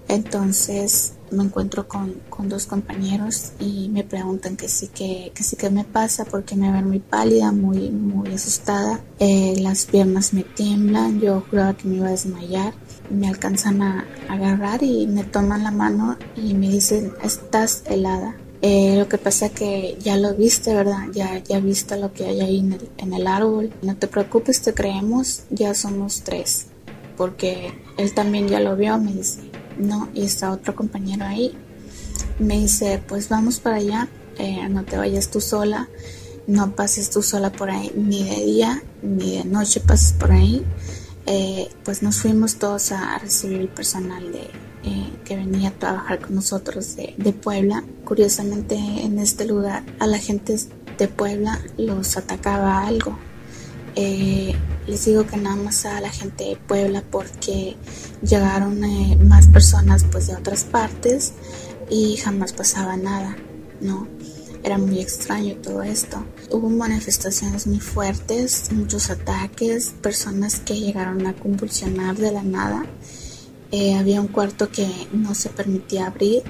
Entonces me encuentro con dos compañeros y me preguntan que sí que me pasa, porque me ven muy pálida, muy asustada. Las piernas me tiemblan, yo juraba que me iba a desmayar. Me alcanzan a agarrar y me toman la mano y me dicen: estás helada. Lo que pasa que ya lo viste, ¿verdad? Ya viste lo que hay ahí en el árbol. No te preocupes, te creemos, ya somos 3. Porque él también ya lo vio, me dice. No, y está otro compañero ahí. Me dice: pues vamos para allá, no te vayas tú sola, no pases tú sola por ahí, ni de día ni de noche pases por ahí. Pues nos fuimos todos a recibir el personal que venía a trabajar con nosotros de Puebla. Curiosamente, en este lugar a la gente de Puebla los atacaba algo. Les digo que nada más a la gente de Puebla porque llegaron más personas pues de otras partes y jamás pasaba nada, ¿no? Era muy extraño todo esto. Hubo manifestaciones muy fuertes, muchos ataques, personas que llegaron a convulsionar de la nada. Había un cuarto que no se permitía abrir.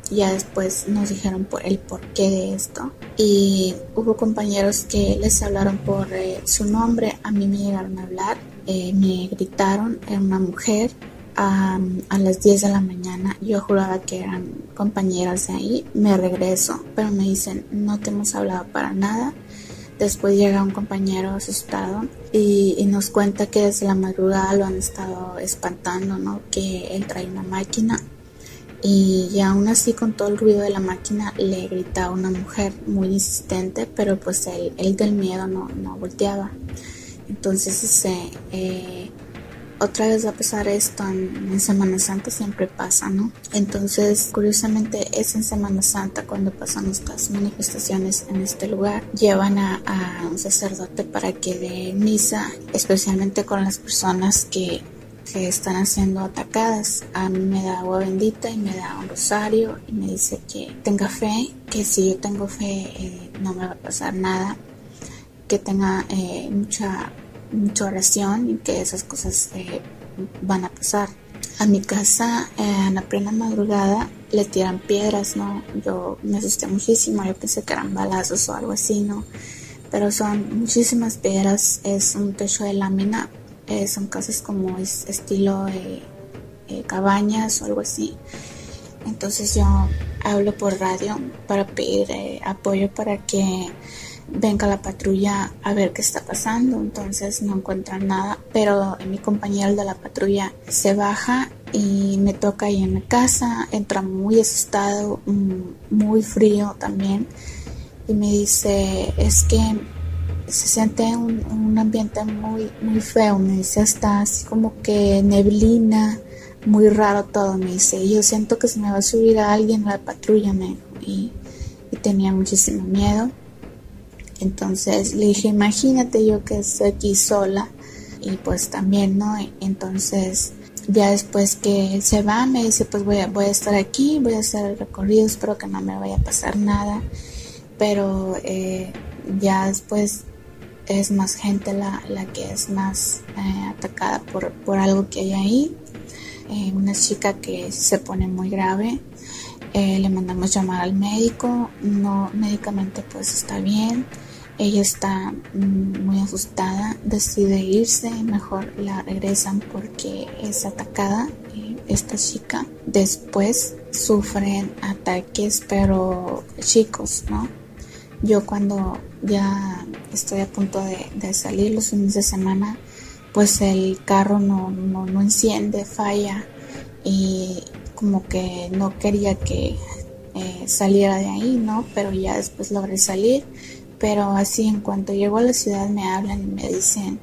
Ya después nos dijeron el porqué de esto. Y hubo compañeros que les hablaron por su nombre. A mí me llegaron a hablar, me gritaron, era una mujer. A las 10 de la mañana, yo juraba que eran compañeras de ahí. Me regreso, pero me dicen: no te hemos hablado para nada. Después llega un compañero asustado y nos cuenta que desde la madrugada lo han estado espantando, ¿no? Que él trae una máquina y aún así, con todo el ruido de la máquina, le gritaba una mujer muy insistente, pero pues él del miedo no volteaba. Entonces otra vez va a pasar esto en Semana Santa, siempre pasa, ¿no? Entonces, curiosamente, es en Semana Santa cuando pasan estas manifestaciones en este lugar. Llevan a un sacerdote para que dé misa, especialmente con las personas que que están siendo atacadas. A mí me da agua bendita y me da un rosario y me dice que tenga fe, que si yo tengo fe no me va a pasar nada, que tenga mucha oración y que esas cosas van a pasar. A mi casa en la plena madrugada le tiran piedras, ¿no? Yo me asusté muchísimo, yo pensé que eran balazos o algo así, ¿no? Pero son muchísimas piedras, es un techo de lámina, son casas como estilo cabañas o algo así. Entonces yo hablo por radio para pedir apoyo para que venga la patrulla a ver qué está pasando. Entonces no encuentran nada, pero mi compañero de la patrulla se baja y me toca ahí en la casa, entra muy asustado, muy frío también, y me dice, es que se siente un ambiente muy, muy feo, me dice, hasta así como que neblina, muy raro todo, me dice, yo siento que se me va a subir a alguien a la patrulla, me dijo, y tenía muchísimo miedo. Entonces le dije, imagínate yo que estoy aquí sola, y pues también, ¿no? Entonces ya después que se va, me dice, pues voy a estar aquí, voy a hacer el recorrido, espero que no me vaya a pasar nada, pero ya después es más gente la que es más atacada por algo que hay ahí. Una chica que se pone muy grave, le mandamos llamar al médico, no, médicamente pues está bien, ella está muy asustada, decide irse, mejor la regresan porque es atacada esta chica. Después sufren ataques, pero chicos, ¿no? Yo cuando ya estoy a punto de salir los fines de semana, pues el carro no enciende, falla, y como que no quería que saliera de ahí, ¿no? Pero ya después logré salir. Pero así en cuanto llego a la ciudad me hablan y me dicen,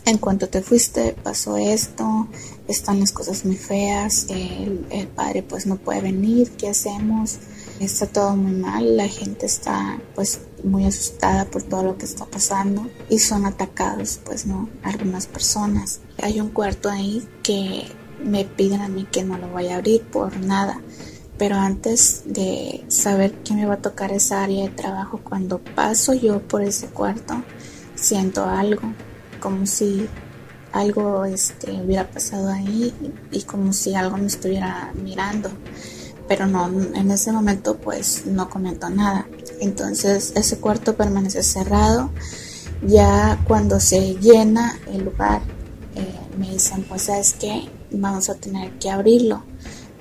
en cuanto te fuiste pasó esto, están las cosas muy feas, el padre pues no puede venir, ¿qué hacemos? Está todo muy mal, la gente está pues muy asustada por todo lo que está pasando y son atacados, pues no, algunas personas. Hay un cuarto ahí que me piden a mí que no lo vaya a abrir por nada, pero antes de saber que me va a tocar esa área de trabajo, cuando paso yo por ese cuarto siento algo, como si algo hubiera pasado ahí y como si algo me estuviera mirando. Pero no, en ese momento pues no comento nada. Entonces ese cuarto permanece cerrado. Ya cuando se llena el lugar, me dicen, pues sabes qué, vamos a tener que abrirlo,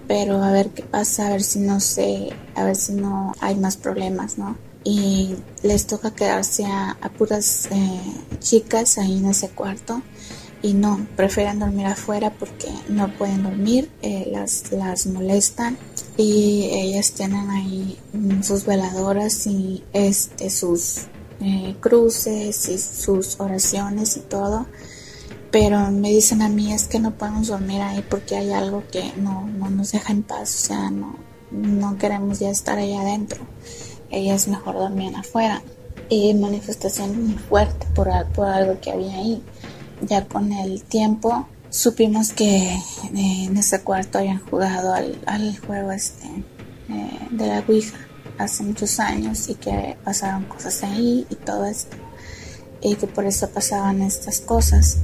pero a ver qué pasa, a ver si no hay más problemas, ¿no? Y les toca quedarse a puras chicas ahí en ese cuarto. Y no, prefieren dormir afuera porque no pueden dormir, las molestan, y ellas tienen ahí sus veladoras y sus cruces y sus oraciones y todo, pero me dicen a mí, es que no podemos dormir ahí porque hay algo que no nos deja en paz, o sea, no queremos ya estar ahí adentro, ellas mejor dormían afuera. Y manifestación muy fuerte por algo que había ahí. Ya con el tiempo supimos que en ese cuarto habían jugado al juego de la Ouija hace muchos años y que pasaron cosas ahí y todo esto, y que por eso pasaban estas cosas.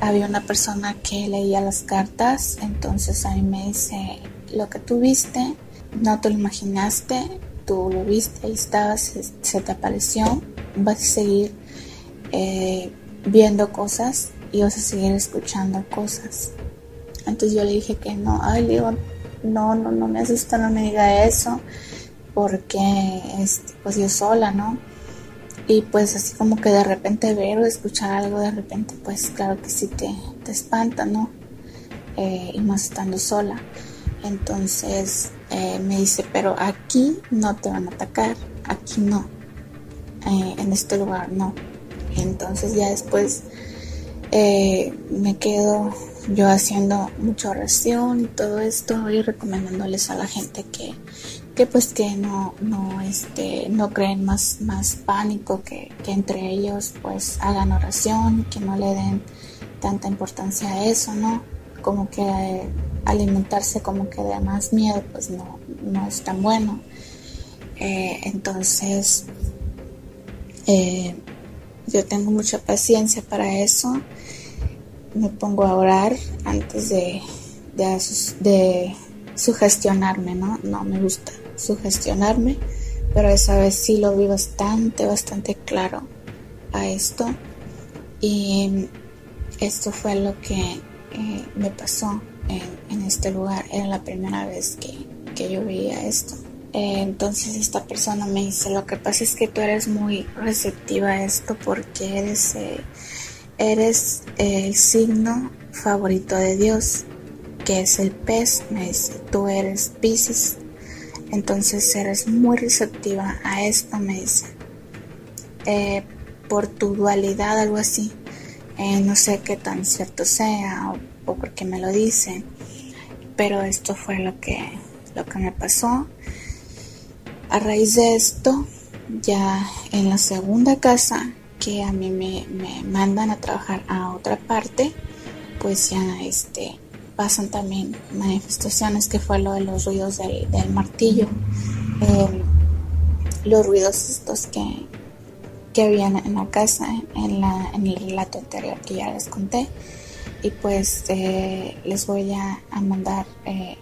Había una persona que leía las cartas, entonces a mí me dice, lo que tú viste no te lo imaginaste, tú lo viste, ahí estabas, se te apareció, vas a seguir viendo cosas y vas a seguir escuchando cosas. Entonces yo le dije que no, le digo, no me asusta, no me diga eso, porque pues yo sola, ¿no? Y pues así como que de repente ver o escuchar algo de repente, pues claro que sí te espanta, ¿no? Y más estando sola. Entonces me dice, pero aquí no te van a atacar, aquí no, en este lugar no. Entonces ya después me quedo yo haciendo mucha oración y todo esto, y recomendándoles a la gente que pues que no creen más pánico, que entre ellos pues hagan oración, que no le den tanta importancia a eso, ¿no? como que alimentarse como que de más miedo, pues no es tan bueno. Entonces yo tengo mucha paciencia para eso. Me pongo a orar antes de sugestionarme, ¿no? No me gusta sugestionarme, pero esa vez sí lo vi bastante claro a esto. Y esto fue lo que me pasó en este lugar. Era la primera vez que yo veía esto. Entonces esta persona me dice, lo que pasa es que tú eres muy receptiva a esto porque eres el signo favorito de Dios, que es el pez. Me dice, tú eres Piscis, entonces eres muy receptiva a esto, me dice, por tu dualidad, algo así. No sé qué tan cierto sea o por qué me lo dice, pero esto fue lo que me pasó. A raíz de esto, ya en la segunda casa que a mí me mandan a trabajar a otra parte, pues ya pasan también manifestaciones, que fue lo de los ruidos del martillo, los ruidos estos que habían en la casa, en el relato anterior que ya les conté. Y pues les voy a mandar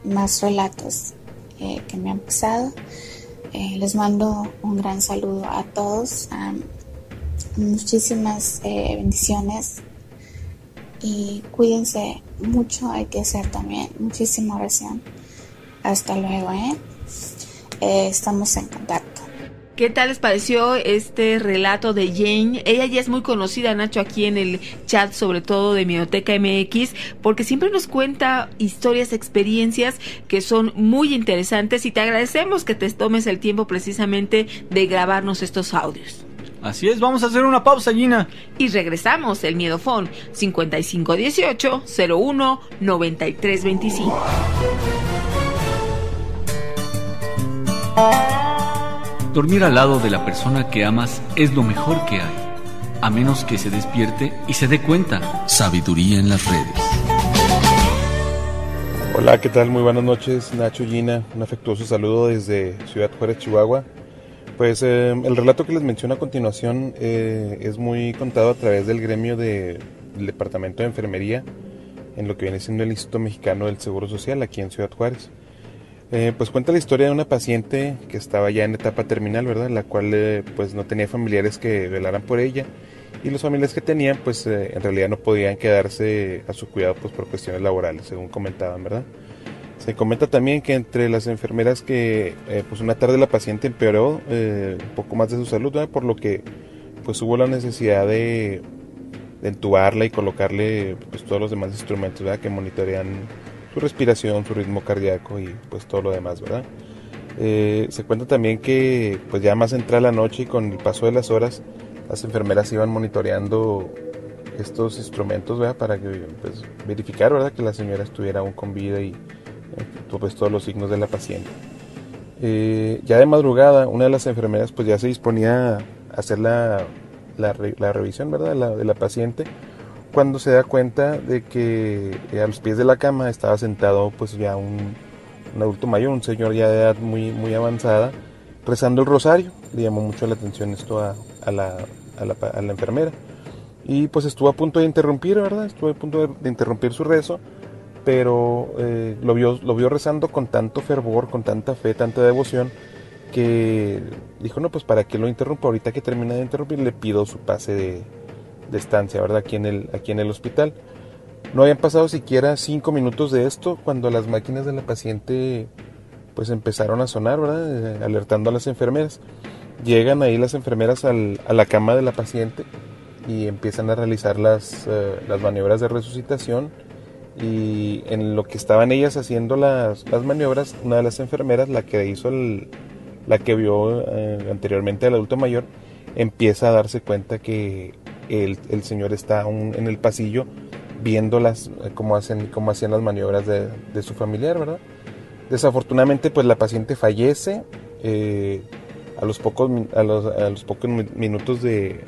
más relatos que me han pasado. Les mando un gran saludo a todos, muchísimas bendiciones y cuídense mucho. Hay que hacer también muchísima oración. Hasta luego, estamos en contacto. ¿Qué tal les pareció este relato de Jane? Ella ya es muy conocida, Nacho, aquí en el chat, sobre todo de Miedoteca MX, porque siempre nos cuenta historias, experiencias que son muy interesantes, y te agradecemos que te tomes el tiempo precisamente de grabarnos estos audios. Así es, vamos a hacer una pausa, Gina. Y regresamos, el Miedofón 5518-01-9325. Dormir al lado de la persona que amas es lo mejor que hay, a menos que se despierte y se dé cuenta. Sabiduría en las redes. Hola, ¿qué tal? Muy buenas noches, Nacho, Gina. Un afectuoso saludo desde Ciudad Juárez, Chihuahua. Pues el relato que les menciono a continuación es muy contado a través del gremio del Departamento de Enfermería, en lo que viene siendo el Instituto Mexicano del Seguro Social, aquí en Ciudad Juárez. Pues cuenta la historia de una paciente que estaba ya en etapa terminal, ¿verdad? La cual pues no tenía familiares que velaran por ella, y los familiares que tenían pues en realidad no podían quedarse a su cuidado pues por cuestiones laborales, según comentaban, ¿verdad? Se comenta también que entre las enfermeras que pues una tarde la paciente empeoró un poco más de su salud, ¿verdad? Por lo que pues hubo la necesidad de entubarla y colocarle pues todos los demás instrumentos, ¿verdad? Que monitorean su respiración, su ritmo cardíaco y pues todo lo demás, ¿verdad? Se cuenta también que pues ya más entrada la noche y con el paso de las horas, las enfermeras iban monitoreando estos instrumentos, ¿verdad? Para que pues verificar, ¿verdad? Que la señora estuviera aún con vida y pues todos los signos de la paciente. Ya de madrugada, una de las enfermeras pues ya se disponía a hacer la revisión, ¿verdad? De la paciente, cuando se da cuenta de que a los pies de la cama estaba sentado pues ya un adulto mayor, un señor ya de edad muy avanzada, rezando el rosario. Le llamó mucho la atención esto a la enfermera, y pues estuvo a punto de interrumpir, ¿verdad? Estuvo a punto de interrumpir su rezo, pero lo vio rezando con tanto fervor, con tanta fe, tanta devoción, que dijo, no, pues para qué lo interrumpo, ahorita que termina de interrumpir le pido su pase de estancia, ¿verdad? Aquí en el hospital. No habían pasado siquiera 5 minutos de esto cuando las máquinas de la paciente pues empezaron a sonar, ¿verdad? Alertando a las enfermeras. Llegan ahí las enfermeras a la cama de la paciente y empiezan a realizar las maniobras de resucitación, y en lo que estaban ellas haciendo las maniobras, una de las enfermeras, la que vio anteriormente al adulto mayor, empieza a darse cuenta que el señor está aún en el pasillo viendo cómo hacían las maniobras de su familiar, ¿verdad? Desafortunadamente pues la paciente fallece a los pocos minutos de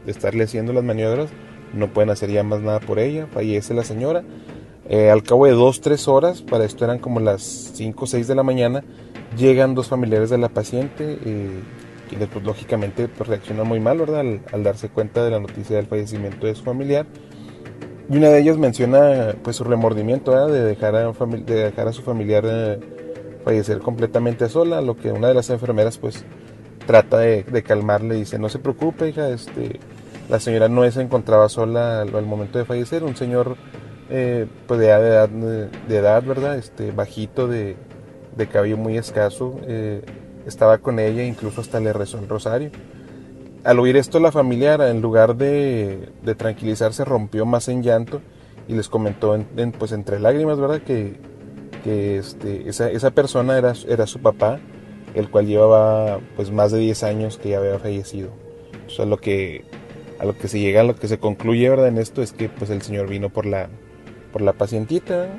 estarle haciendo las maniobras. No pueden hacer ya más nada por ella, fallece la señora. Al cabo de 2-3 horas, para esto eran como las 5 o 6 de la mañana, llegan 2 familiares de la paciente, quienes pues lógicamente pues, reaccionan muy mal, ¿verdad? Al darse cuenta de la noticia del fallecimiento de su familiar. Y una de ellas menciona pues su remordimiento, ¿verdad? De dejar a su familiar fallecer completamente sola, lo que una de las enfermeras pues trata de calmarle, dice: no se preocupe, hija, la señora no se encontraba sola al momento de fallecer, un señor pues de edad, ¿verdad? Bajito, de cabello muy escaso, estaba con ella, incluso hasta le rezó el rosario. Al oír esto, la familiar, en lugar de tranquilizarse, rompió más en llanto y les comentó pues entre lágrimas, ¿verdad? Que esa persona era su papá, el cual llevaba pues más de 10 años que ya había fallecido. O sea, a lo que se llega, a lo que se concluye, ¿verdad? En esto es que pues el señor vino por la pacientita, ¿verdad?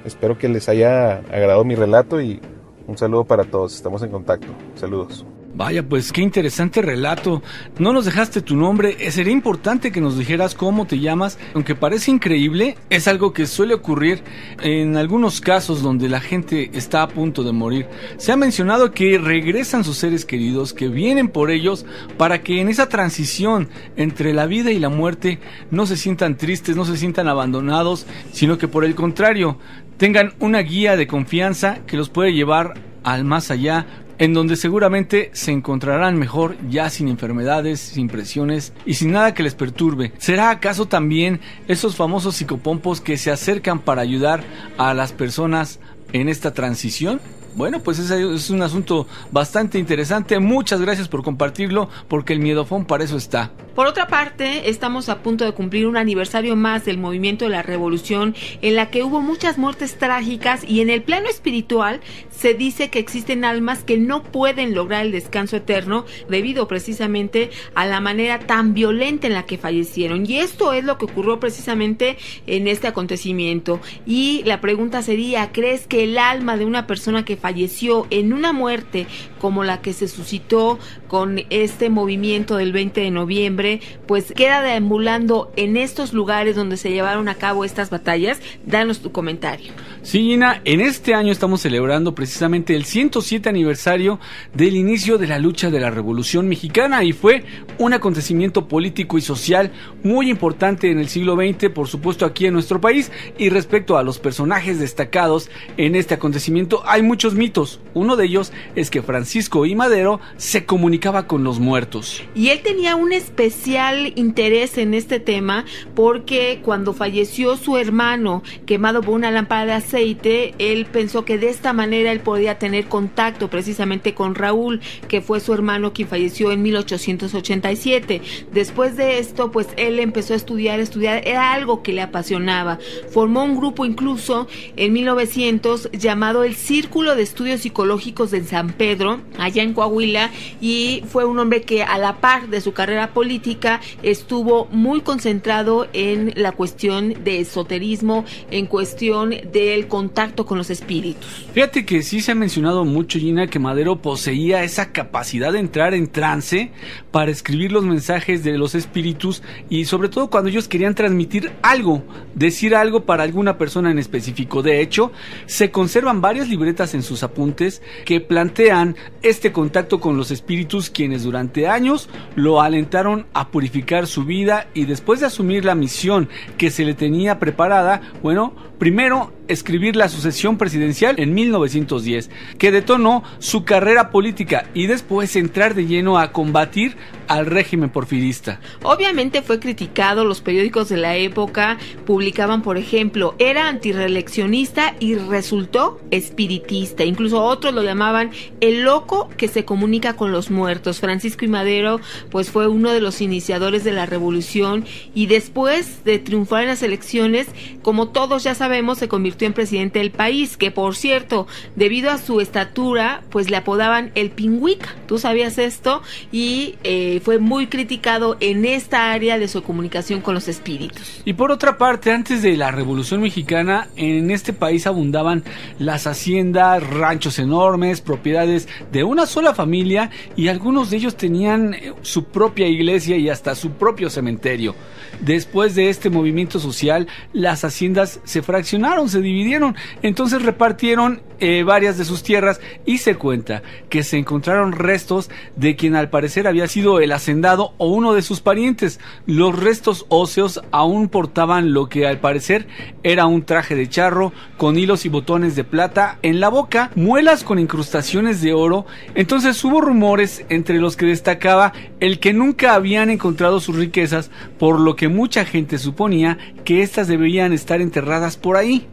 Espero que les haya agradado mi relato y un saludo para todos. Estamos en contacto. Saludos. Vaya, pues qué interesante relato. No nos dejaste tu nombre. Sería importante que nos dijeras cómo te llamas. Aunque parece increíble, es algo que suele ocurrir en algunos casos donde la gente está a punto de morir. Se ha mencionado que regresan sus seres queridos, que vienen por ellos para que en esa transición entre la vida y la muerte no se sientan tristes, no se sientan abandonados, sino que por el contrario, tengan una guía de confianza que los puede llevar al más allá, en donde seguramente se encontrarán mejor, ya sin enfermedades, sin presiones y sin nada que les perturbe. ¿Será acaso también esos famosos psicopompos que se acercan para ayudar a las personas en esta transición? Bueno, pues ese es un asunto bastante interesante. Muchas gracias por compartirlo, porque el miedofón para eso está. Por otra parte, estamos a punto de cumplir un aniversario más del movimiento de la revolución, en la que hubo muchas muertes trágicas, y en el plano espiritual se dice que existen almas que no pueden lograr el descanso eterno debido precisamente a la manera tan violenta en la que fallecieron. Y esto es lo que ocurrió precisamente en este acontecimiento. Y la pregunta sería: ¿crees que el alma de una persona que falleció en una muerte como la que se suscitó con este movimiento del 20 de noviembre, pues queda deambulando en estos lugares donde se llevaron a cabo estas batallas? Danos tu comentario. Sí, Gina, en este año estamos celebrando precisamente el 107 aniversario del inicio de la lucha de la Revolución Mexicana, y fue un acontecimiento político y social muy importante en el siglo XX, por supuesto aquí en nuestro país. Y respecto a los personajes destacados en este acontecimiento, hay muchos mitos. Uno de ellos es que Francisco I. Madero se comunicaba con los muertos. Y él tenía un especial interés en este tema, porque cuando falleció su hermano quemado por una lámpara de aceite, él pensó que de esta manera él podía tener contacto precisamente con Raúl, que fue su hermano quien falleció en 1887. Después de esto, pues él empezó a estudiar, era algo que le apasionaba. Formó un grupo incluso en 1900 llamado el Círculo de Estudios Psicológicos de San Pedro, allá en Coahuila, y fue un hombre que a la par de su carrera política estuvo muy concentrado en la cuestión de esoterismo, en cuestión del contacto con los espíritus. Fíjate que sí se ha mencionado mucho, Gina, que Madero poseía esa capacidad de entrar en trance para escribir los mensajes de los espíritus, y sobre todo cuando ellos querían transmitir algo, decir algo para alguna persona en específico. De hecho, se conservan varias libretas en sus apuntes que plantean este contacto con los espíritus, quienes durante años lo alentaron a purificar su vida, y después de asumir la misión que se le tenía preparada, bueno, primero escribir la sucesión presidencial en 1910, que detonó su carrera política, y después entrar de lleno a combatir al régimen porfirista. Obviamente fue criticado. Los periódicos de la época publicaban, por ejemplo, era antirreeleccionista y resultó espiritista. Incluso otros lo llamaban el loco que se comunica con los muertos. Francisco I. Madero pues fue uno de los iniciadores de la revolución, y después de triunfar en las elecciones, como todos ya sabemos, se convirtió en presidente del país, que por cierto, debido a su estatura, pues le apodaban el Pingüica. ¿Tú sabías esto? Y fue muy criticado en esta área de su comunicación con los espíritus. Y por otra parte, antes de la Revolución Mexicana, en este país abundaban las haciendas, ranchos enormes, propiedades de una sola familia, y algunos de ellos tenían su propia iglesia y hasta su propio cementerio. Después de este movimiento social, las haciendas se fragmentaron fraccionaron, se dividieron, entonces repartieron varias de sus tierras y se cuenta que se encontraron restos de quien al parecer había sido el hacendado o uno de sus parientes. Los restos óseos aún portaban lo que al parecer era un traje de charro con hilos y botones de plata en la boca, muelas con incrustaciones de oro. Entonces hubo rumores entre los que destacaba el que nunca habían encontrado sus riquezas, por lo que mucha gente suponía que éstas debían estar enterradas por ahí.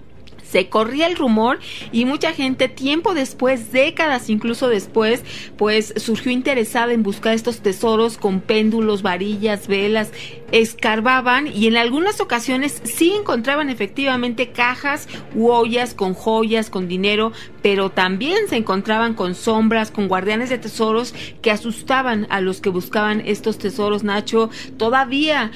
Se corría el rumor y mucha gente tiempo después, décadas incluso después, pues surgió interesada en buscar estos tesoros con péndulos, varillas, velas, escarbaban y en algunas ocasiones sí encontraban efectivamente cajas u ollas con joyas, con dinero, pero también se encontraban con sombras, con guardianes de tesoros que asustaban a los que buscaban estos tesoros, Nacho. Todavía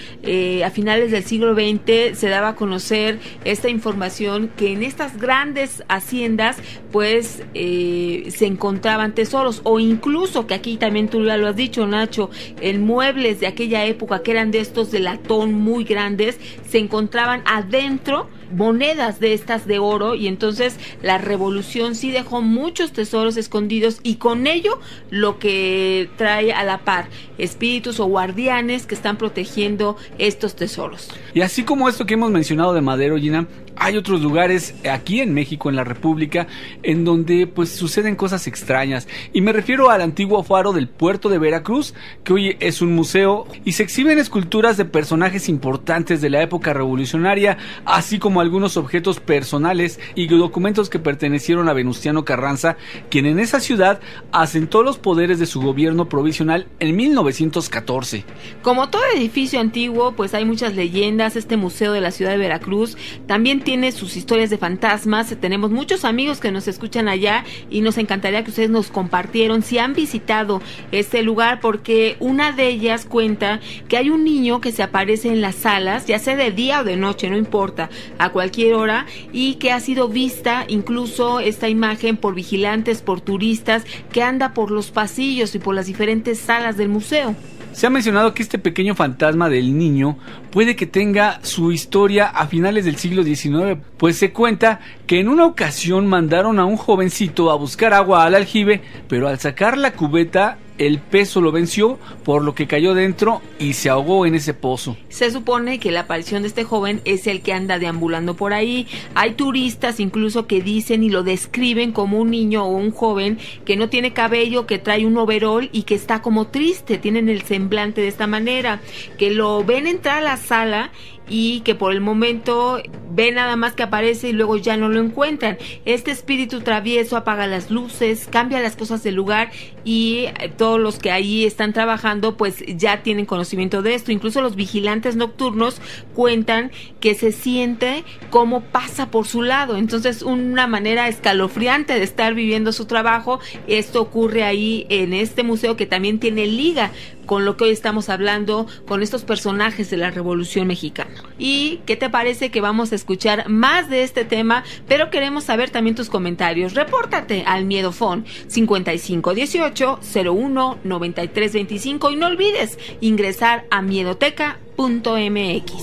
a finales del siglo XX se daba a conocer esta información que en estas grandes haciendas pues se encontraban tesoros, o incluso que aquí también tú ya lo has dicho, Nacho, en muebles de aquella época que eran de estos de latón muy grandes, se encontraban adentro monedas de estas de oro, y entonces la revolución sí dejó muchos tesoros escondidos, y con ello lo que trae a la par espíritus o guardianes que están protegiendo estos tesoros. Y así como esto que hemos mencionado de Madero, Gina, hay otros lugares aquí en México, en la República, en donde pues suceden cosas extrañas, y me refiero al antiguo faro del puerto de Veracruz, que hoy es un museo y se exhiben esculturas de personajes importantes de la época revolucionaria, así como algunos objetos personales y documentos que pertenecieron a Venustiano Carranza, quien en esa ciudad asentó los poderes de su gobierno provisional en 1914. Como todo edificio antiguo, pues hay muchas leyendas. Este museo de la ciudad de Veracruz también tiene sus historias de fantasmas. Tenemos muchos amigos que nos escuchan allá y nos encantaría que ustedes nos compartieron si han visitado este lugar, porque una de ellas cuenta que hay un niño que se aparece en las salas, ya sea de día o de noche, no importa, a cualquier hora, y que ha sido vista incluso esta imagen por vigilantes, por turistas, que anda por los pasillos y por las diferentes salas del museo. Se ha mencionado que este pequeño fantasma del niño puede que tenga su historia a finales del siglo XIX, pues se cuenta que en una ocasión mandaron a un jovencito a buscar agua al aljibe, pero al sacar la cubeta el peso lo venció, por lo que cayó dentro y se ahogó en ese pozo. Se supone que la aparición de este joven es el que anda deambulando por ahí. Hay turistas incluso que dicen y lo describen como un niño o un joven que no tiene cabello, que trae un overol y que está como triste, tienen el semblante de esta manera, que lo ven entrar a la sala y que por el momento ven nada más que aparece y luego ya no lo encuentran. Este espíritu travieso apaga las luces, cambia las cosas del lugar, y todos los que ahí están trabajando pues ya tienen conocimiento de esto. Incluso los vigilantes nocturnos cuentan que se siente cómo pasa por su lado. Entonces, una manera escalofriante de estar viviendo su trabajo. Esto ocurre ahí en este museo, que también tiene liga con lo que hoy estamos hablando, con estos personajes de la Revolución Mexicana. ¿Y qué te parece que vamos a escuchar más de este tema? Pero queremos saber también tus comentarios. Repórtate al Miedofón 5518-01-9325 y no olvides ingresar a miedoteca.mx.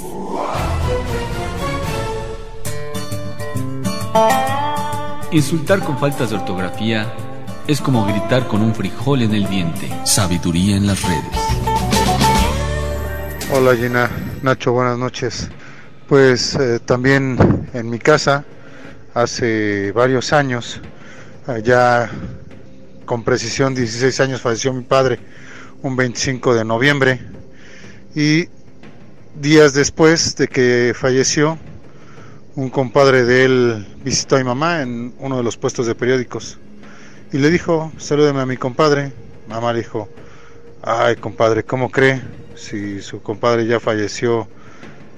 Insultar con faltas de ortografía es como gritar con un frijol en el diente. Sabiduría en las redes. Hola Gina, Nacho, buenas noches. Pues también en mi casa, hace varios años, ya con precisión 16 años, falleció mi padre un 25 de noviembre, y días después de que falleció, un compadre de él visitó a mi mamá en uno de los puestos de periódicos y le dijo: salúdeme a mi compadre. Mamá le dijo: ay, compadre, ¿cómo cree? Si su compadre ya falleció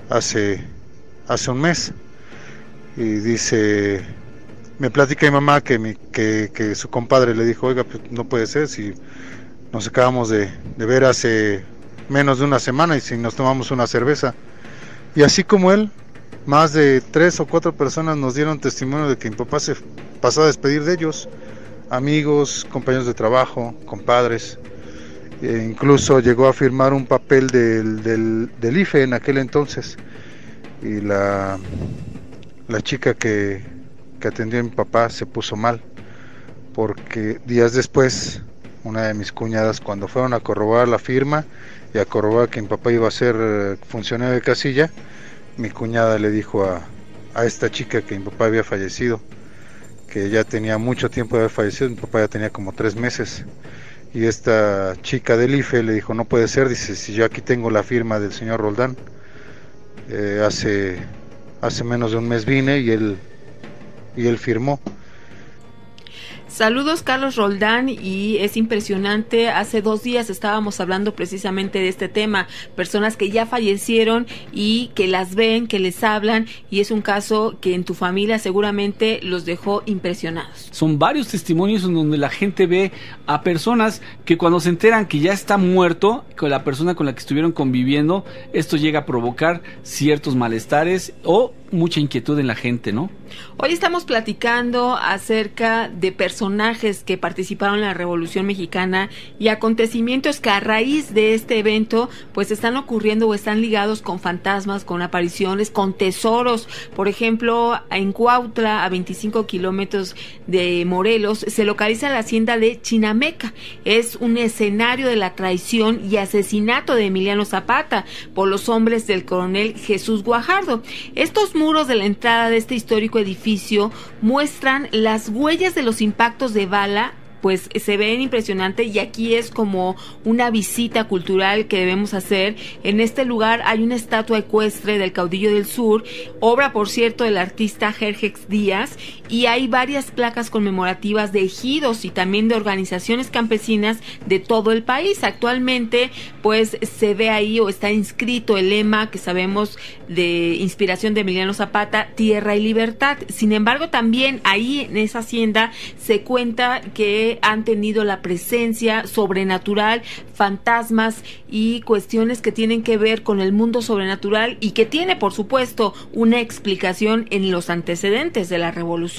hace un mes. Y dice, me platica mi mamá que su compadre le dijo: oiga, pues no puede ser, si nos acabamos de ver hace menos de una semana y si nos tomamos una cerveza. Y así como él, más de 3 o 4 personas nos dieron testimonio de que mi papá se pasó a despedir de ellos, amigos, compañeros de trabajo, compadres. Incluso llegó a firmar un papel del IFE en aquel entonces, y la la chica que atendió a mi papá se puso mal, porque días después una de mis cuñadas, cuando fueron a corroborar la firma y a corroborar que mi papá iba a ser funcionario de casilla, mi cuñada le dijo a esta chica que mi papá había fallecido, que ya tenía mucho tiempo de haber fallecido, mi papá ya tenía como 3 meses, y esta chica del IFE le dijo, no puede ser, dice, si yo aquí tengo la firma del señor Roldán, hace menos de un mes vine y él firmó. Saludos, Carlos Roldán, y es impresionante, hace 2 días estábamos hablando precisamente de este tema, personas que ya fallecieron y que las ven, que les hablan, y es un caso que en tu familia seguramente los dejó impresionados. Son varios testimonios en donde la gente ve a personas que cuando se enteran que ya está muerto, con la persona con la que estuvieron conviviendo, esto llega a provocar ciertos malestares o mucha inquietud en la gente, ¿no? Hoy estamos platicando acerca de personajes que participaron en la Revolución Mexicana y acontecimientos que a raíz de este evento pues están ocurriendo o están ligados con fantasmas, con apariciones, con tesoros. Por ejemplo, en Cuautla, a 25 kilómetros de Morelos, se localiza la hacienda de Chinameca. Es un escenario de la traición y asesinato de Emiliano Zapata por los hombres del coronel Jesús Guajardo. Estos muros de la entrada de este histórico edificio muestran las huellas de los impactos de bala, pues se ven impresionantes, y aquí es como una visita cultural que debemos hacer. En este lugar hay una estatua ecuestre del caudillo del sur, obra por cierto del artista Jerjes Díaz, y hay varias placas conmemorativas de ejidos y también de organizaciones campesinas de todo el país. Actualmente pues se ve ahí o está inscrito el lema que sabemos de inspiración de Emiliano Zapata, Tierra y Libertad. Sin embargo, también ahí en esa hacienda se cuenta que han tenido la presencia sobrenatural, fantasmas y cuestiones que tienen que ver con el mundo sobrenatural y que tiene, por supuesto, una explicación en los antecedentes de la revolución.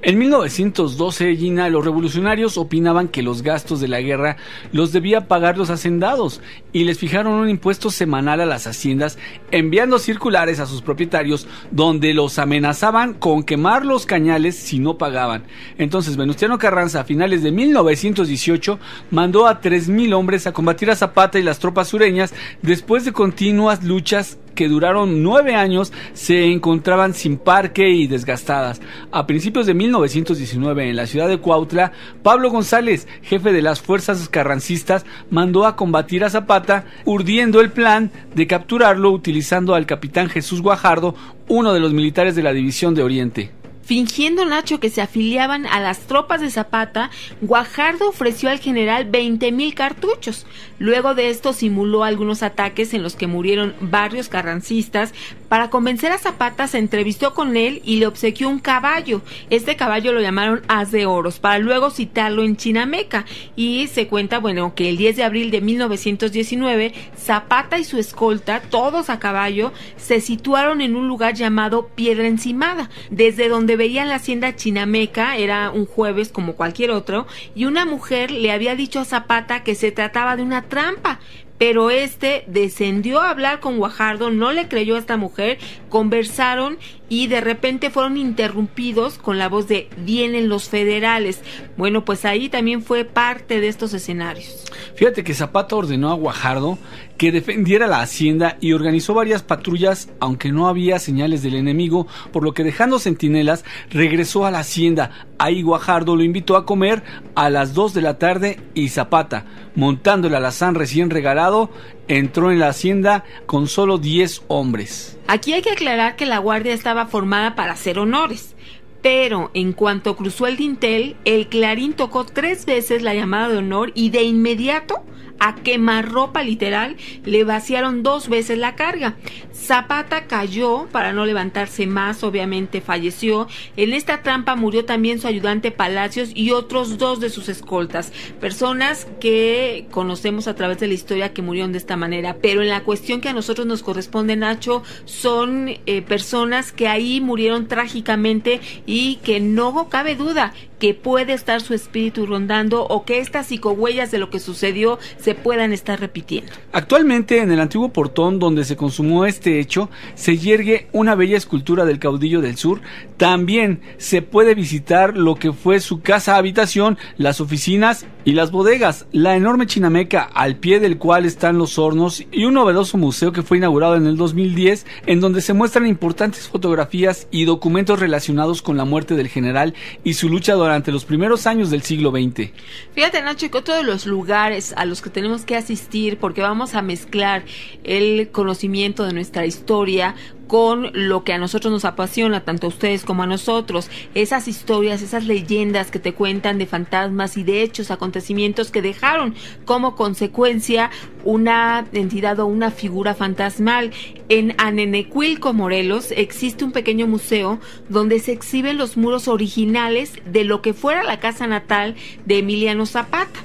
En 1912, Gina, los revolucionarios opinaban que los gastos de la guerra los debía pagar los hacendados y les fijaron un impuesto semanal a las haciendas, enviando circulares a sus propietarios donde los amenazaban con quemar los cañales si no pagaban. Entonces Venustiano Carranza, a finales de 1918, mandó a 3,000 hombres a combatir a Zapata y las tropas sureñas. Después de continuas luchas que duraron 9 años, se encontraban sin parque y desgastadas. A principios de 1919, en la ciudad de Cuautla, Pablo González, jefe de las fuerzas carrancistas, mandó a combatir a Zapata, urdiendo el plan de capturarlo utilizando al capitán Jesús Guajardo, uno de los militares de la División de Oriente. Fingiendo, Nacho, que se afiliaban a las tropas de Zapata, Guajardo ofreció al general 20,000 cartuchos. Luego de esto simuló algunos ataques en los que murieron varios carrancistas. Para convencer a Zapata se entrevistó con él y le obsequió un caballo. Este caballo lo llamaron As de Oros, para luego citarlo en Chinameca. Y se cuenta, que el 10 de abril de 1919, Zapata y su escolta, todos a caballo, se situaron en un lugar llamado Piedra Encimada, desde donde veían la hacienda Chinameca. Era un jueves como cualquier otro, y una mujer le había dicho a Zapata que se trataba de una trampa, pero este descendió a hablar con Guajardo, no le creyó a esta mujer, conversaron y de repente fueron interrumpidos con la voz de "vienen los federales". Bueno, pues ahí también fue parte de estos escenarios. Fíjate que Zapata ordenó a Guajardo que defendiera la hacienda y organizó varias patrullas, aunque no había señales del enemigo, por lo que, dejando centinelas, regresó a la hacienda. Ahí Guajardo lo invitó a comer a las 2 de la tarde y Zapata, montando el alazán recién regalado, entró en la hacienda con solo 10 hombres. Aquí hay que aclarar que la guardia estaba formada para hacer honores, pero en cuanto cruzó el dintel, el clarín tocó 3 veces la llamada de honor y de inmediato, a quemarropa literal, le vaciaron 2 veces la carga. Zapata cayó para no levantarse más, obviamente falleció. En esta trampa murió también su ayudante Palacios y otros 2 de sus escoltas, personas que conocemos a través de la historia que murieron de esta manera, pero en la cuestión que a nosotros nos corresponde, Nacho, son personas que ahí murieron trágicamente y que no cabe duda que puede estar su espíritu rondando o que estas psicohuellas de lo que sucedió se puedan estar repitiendo. Actualmente en el antiguo portón donde se consumó este hecho se yergue una bella escultura del caudillo del sur. También se puede visitar lo que fue su casa habitación, las oficinas y las bodegas, la enorme chinameca al pie del cual están los hornos y un novedoso museo que fue inaugurado en el 2010 en donde se muestran importantes fotografías y documentos relacionados con la muerte del general y su lucha durante los primeros años del siglo XX. Fíjate, Nacho, que otro de los lugares a los que tenemos que asistir, porque vamos a mezclar el conocimiento de nuestra historia con lo que a nosotros nos apasiona, tanto a ustedes como a nosotros, esas historias, esas leyendas que te cuentan de fantasmas y de hechos, acontecimientos que dejaron como consecuencia una entidad o una figura fantasmal. En Anenecuilco, Morelos, existe un pequeño museo donde se exhiben los muros originales de lo que fuera la casa natal de Emiliano Zapata.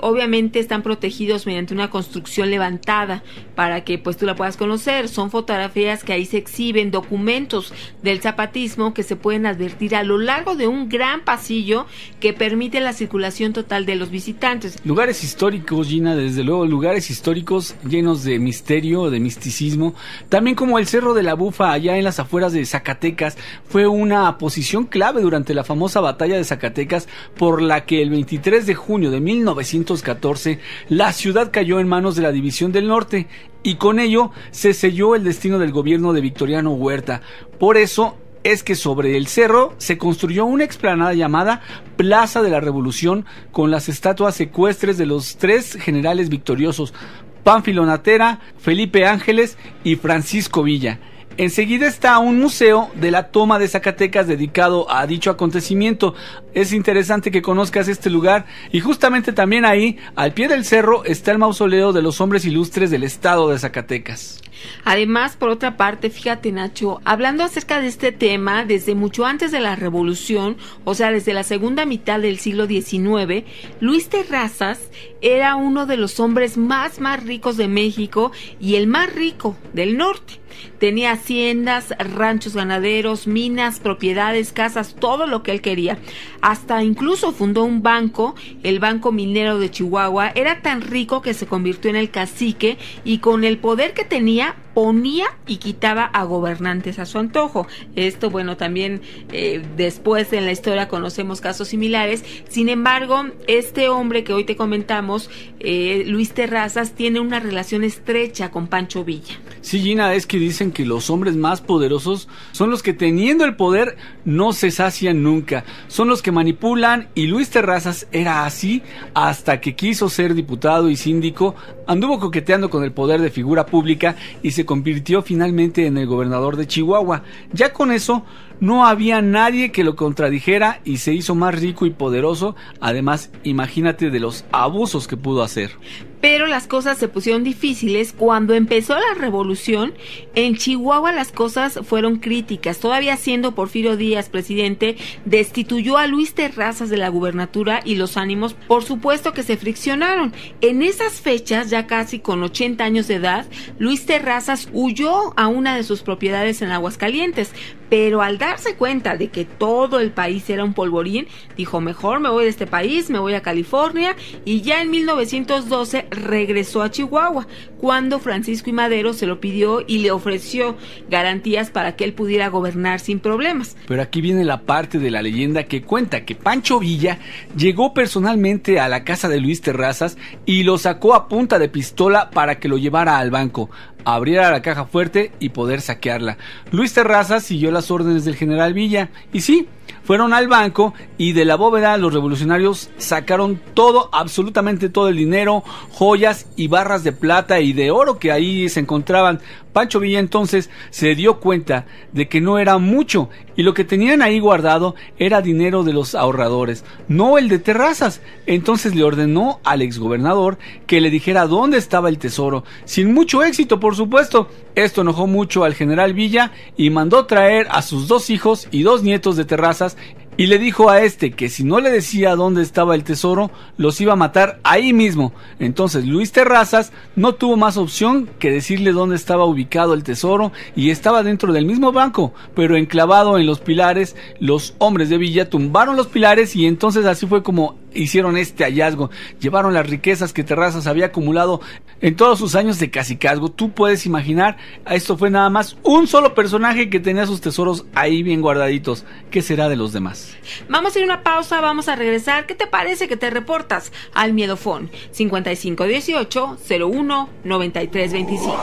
Obviamente están protegidos mediante una construcción levantada para que pues tú la puedas conocer. Son fotografías que ahí se exhiben, documentos del zapatismo que se pueden advertir a lo largo de un gran pasillo que permite la circulación total de los visitantes. Lugares históricos, Gina, desde luego, lugares históricos llenos de misterio, de misticismo, también como el Cerro de la Bufa allá en las afueras de Zacatecas, fue una posición clave durante la famosa batalla de Zacatecas, por la que el 23 de junio de 1914 la ciudad cayó en manos de la División del Norte y con ello se selló el destino del gobierno de Victoriano Huerta. Por eso es que sobre el cerro se construyó una explanada llamada Plaza de la Revolución con las estatuas ecuestres de los 3 generales victoriosos, Pánfilo Natera, Felipe Ángeles y Francisco Villa. Enseguida está un museo de la toma de Zacatecas dedicado a dicho acontecimiento. Es interesante que conozcas este lugar y justamente también ahí, al pie del cerro, está el mausoleo de los hombres ilustres del estado de Zacatecas. Además, por otra parte, fíjate, Nacho, hablando acerca de este tema, desde mucho antes de la Revolución, o sea, desde la segunda mitad del siglo XIX, Luis Terrazas era uno de los hombres más ricos de México y el más rico del norte. Tenía haciendas, ranchos ganaderos, minas, propiedades, casas, todo lo que él quería. Hasta incluso fundó un banco, el Banco Minero de Chihuahua. Era tan rico que se convirtió en el cacique y con el poder que tenía ponía y quitaba a gobernantes a su antojo. Esto, bueno, también después en la historia conocemos casos similares. Sin embargo, este hombre que hoy te comentamos, Luis Terrazas, tiene una relación estrecha con Pancho Villa. Sí, Gina, es que dicen que los hombres más poderosos son los que teniendo el poder no se sacian nunca. Son los que manipulan y Luis Terrazas era así hasta que quiso ser diputado y síndico, anduvo coqueteando con el poder de figura pública y se convirtió finalmente en el gobernador de Chihuahua. Ya con eso no había nadie que lo contradijera y se hizo más rico y poderoso. Además, imagínate de los abusos que pudo hacer. Pero las cosas se pusieron difíciles cuando empezó la revolución. En Chihuahua las cosas fueron críticas. Todavía siendo Porfirio Díaz presidente, destituyó a Luis Terrazas de la gubernatura y los ánimos, por supuesto, que se friccionaron. En esas fechas, ya casi con 80 años de edad, Luis Terrazas huyó a una de sus propiedades en Aguascalientes. Pero al darse cuenta de que todo el país era un polvorín, dijo: mejor me voy de este país, me voy a California, y ya en 1912 regresó a Chihuahua, cuando Francisco I. Madero se lo pidió y le ofreció garantías para que él pudiera gobernar sin problemas. Pero aquí viene la parte de la leyenda que cuenta que Pancho Villa llegó personalmente a la casa de Luis Terrazas y lo sacó a punta de pistola para que lo llevara al banco, abriera la caja fuerte y poder saquearla. Luis Terrazas siguió las órdenes del general Villa y sí, fueron al banco y de la bóveda los revolucionarios sacaron todo, absolutamente todo el dinero, joyas y barras de plata y de oro que ahí se encontraban. Pancho Villa entonces se dio cuenta de que no era mucho y lo que tenían ahí guardado era dinero de los ahorradores, no el de Terrazas. Entonces le ordenó al exgobernador que le dijera dónde estaba el tesoro, sin mucho éxito, por supuesto. Esto enojó mucho al general Villa y mandó traer a sus 2 hijos y 2 nietos de Terrazas y le dijo a este que si no le decía dónde estaba el tesoro, los iba a matar ahí mismo. Entonces Luis Terrazas no tuvo más opción que decirle dónde estaba ubicado el tesoro, y estaba dentro del mismo banco, pero enclavado en los pilares. Los hombres de Villa tumbaron los pilares y entonces así fue como hicieron este hallazgo. Llevaron las riquezas que Terrazas había acumulado en todos sus años de cacicazgo. Tú puedes imaginar, esto fue nada más un solo personaje que tenía sus tesoros ahí bien guardaditos. ¿Qué será de los demás? Vamos a ir a una pausa, vamos a regresar. ¿Qué te parece que te reportas al Miedofón? 5518-01-9325.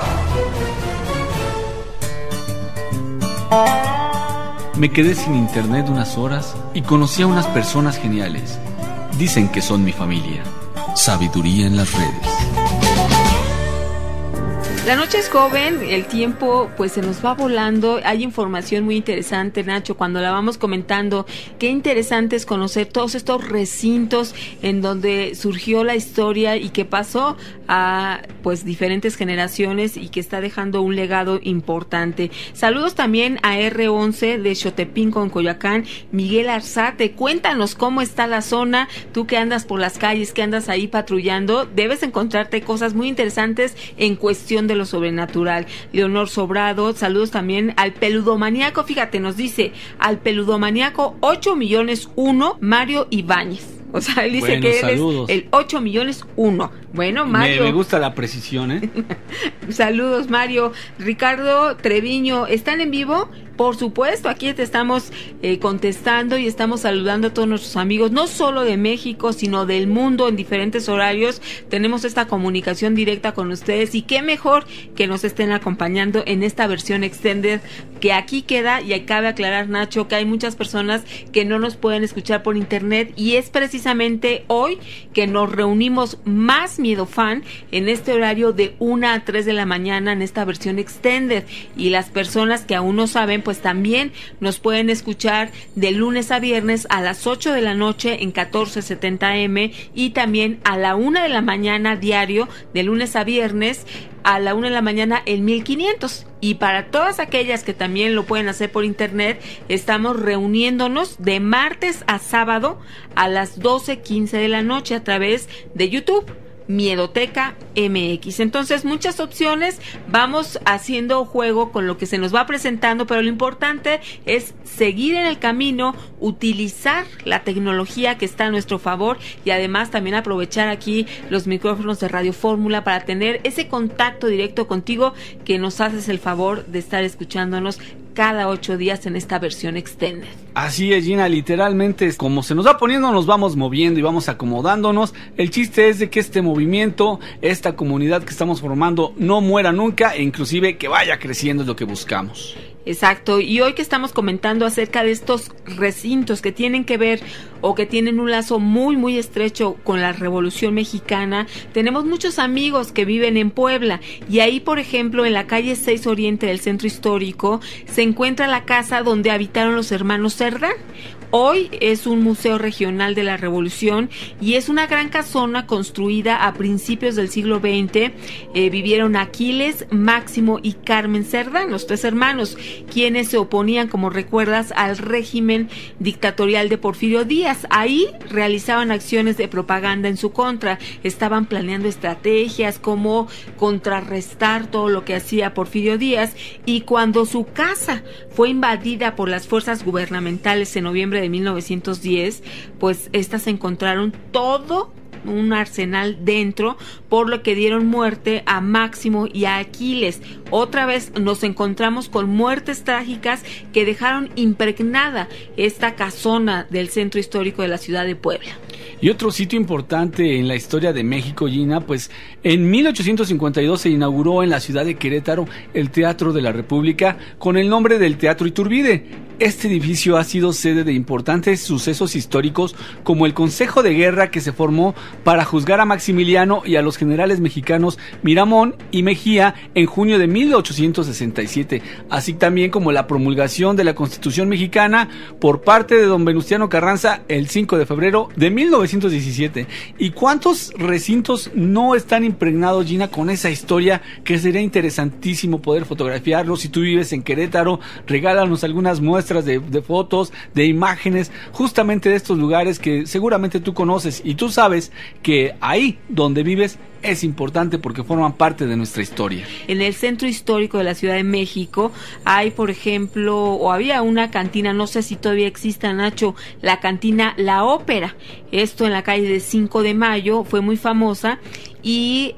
Me quedé sin internet unas horas y conocí a unas personas geniales. Dicen que son mi familia. Sabiduría en las redes. La noche es joven, el tiempo pues se nos va volando. Hay información muy interesante, Nacho, cuando la vamos comentando. Qué interesante es conocer todos estos recintos en donde surgió la historia y que pasó a pues diferentes generaciones y que está dejando un legado importante. Saludos también a R11 de Xotepinco en Coyoacán, Miguel Arzate. Cuéntanos cómo está la zona, tú que andas por las calles, que andas ahí patrullando, debes encontrarte cosas muy interesantes en cuestión de lo sobrenatural. Leonor Sobrado, saludos también al peludomaníaco, fíjate, nos dice al peludomaníaco 8.000.001, Mario Ibáñez. O sea, él dice bueno, que saludos. Él es el 8.000.001. Bueno, Mario. Me gusta la precisión, ¿eh? Saludos, Mario. Ricardo Treviño, ¿están en vivo? Por supuesto, aquí te estamos contestando y estamos saludando a todos nuestros amigos, no solo de México, sino del mundo en diferentes horarios. Tenemos esta comunicación directa con ustedes y qué mejor que nos estén acompañando en esta versión extended que aquí queda. Y cabe aclarar, Nacho, que hay muchas personas que no nos pueden escuchar por internet y es precisamente hoy que nos reunimos más Miedofan en este horario de 1 a 3 de la mañana en esta versión extended. Y las personas que aún no saben, pues también nos pueden escuchar de lunes a viernes a las 8 de la noche en 1470M y también a la 1 de la mañana diario, de lunes a viernes a la 1 de la mañana en 1500. Y para todas aquellas que también lo pueden hacer por internet, estamos reuniéndonos de martes a sábado a las 12:15 de la noche a través de YouTube, Miedoteca MX. Entonces, muchas opciones, vamos haciendo juego con lo que se nos va presentando, pero lo importante es seguir en el camino, utilizar la tecnología que está a nuestro favor y además también aprovechar aquí los micrófonos de Radio Fórmula para tener ese contacto directo contigo, que nos haces el favor de estar escuchándonos cada 8 días en esta versión extended. Así es, Gina, literalmente como se nos va poniendo, nos vamos moviendo y vamos acomodándonos. El chiste es de que este movimiento, esta comunidad que estamos formando no muera nunca e inclusive que vaya creciendo, es lo que buscamos. Exacto, y hoy que estamos comentando acerca de estos recintos que tienen que ver o que tienen un lazo muy muy estrecho con la Revolución Mexicana, tenemos muchos amigos que viven en Puebla y ahí, por ejemplo, en la calle 6 Oriente del Centro Histórico se encuentra la casa donde habitaron los hermanos Cerdán. Hoy es un museo regional de la Revolución y es una gran casona construida a principios del siglo XX. Vivieron Aquiles, Máximo y Carmen Cerdán, los 3 hermanos, quienes se oponían, como recuerdas, al régimen dictatorial de Porfirio Díaz. Ahí realizaban acciones de propaganda en su contra, estaban planeando estrategias, cómo contrarrestar todo lo que hacía Porfirio Díaz, y cuando su casa fue invadida por las fuerzas gubernamentales en noviembre de 1910, pues estas encontraron todo un arsenal dentro, por lo que dieron muerte a Máximo y a Aquiles. Otra vez nos encontramos con muertes trágicas que dejaron impregnada esta casona del centro histórico de la ciudad de Puebla. Y otro sitio importante en la historia de México, Gina, pues en 1852 se inauguró en la ciudad de Querétaro el Teatro de la República con el nombre del Teatro Iturbide. Este edificio ha sido sede de importantes sucesos históricos como el Consejo de Guerra que se formó para juzgar a Maximiliano y a los generales mexicanos Miramón y Mejía en junio de 1867, así también como la promulgación de la Constitución mexicana por parte de don Venustiano Carranza el 5 de febrero de 1917. ¿Y cuántos recintos no están impregnados, Gina, con esa historia que sería interesantísimo poder fotografiarlo? Si tú vives en Querétaro, regálanos algunas muestras de fotos, de imágenes, justamente de estos lugares que seguramente tú conoces y tú sabes que ahí donde vives es importante porque forman parte de nuestra historia. En el centro histórico de la Ciudad de México hay, por ejemplo, o había una cantina, no sé si todavía exista, Nacho, la cantina La Ópera. Esto en la calle de 5 de Mayo, fue muy famosa y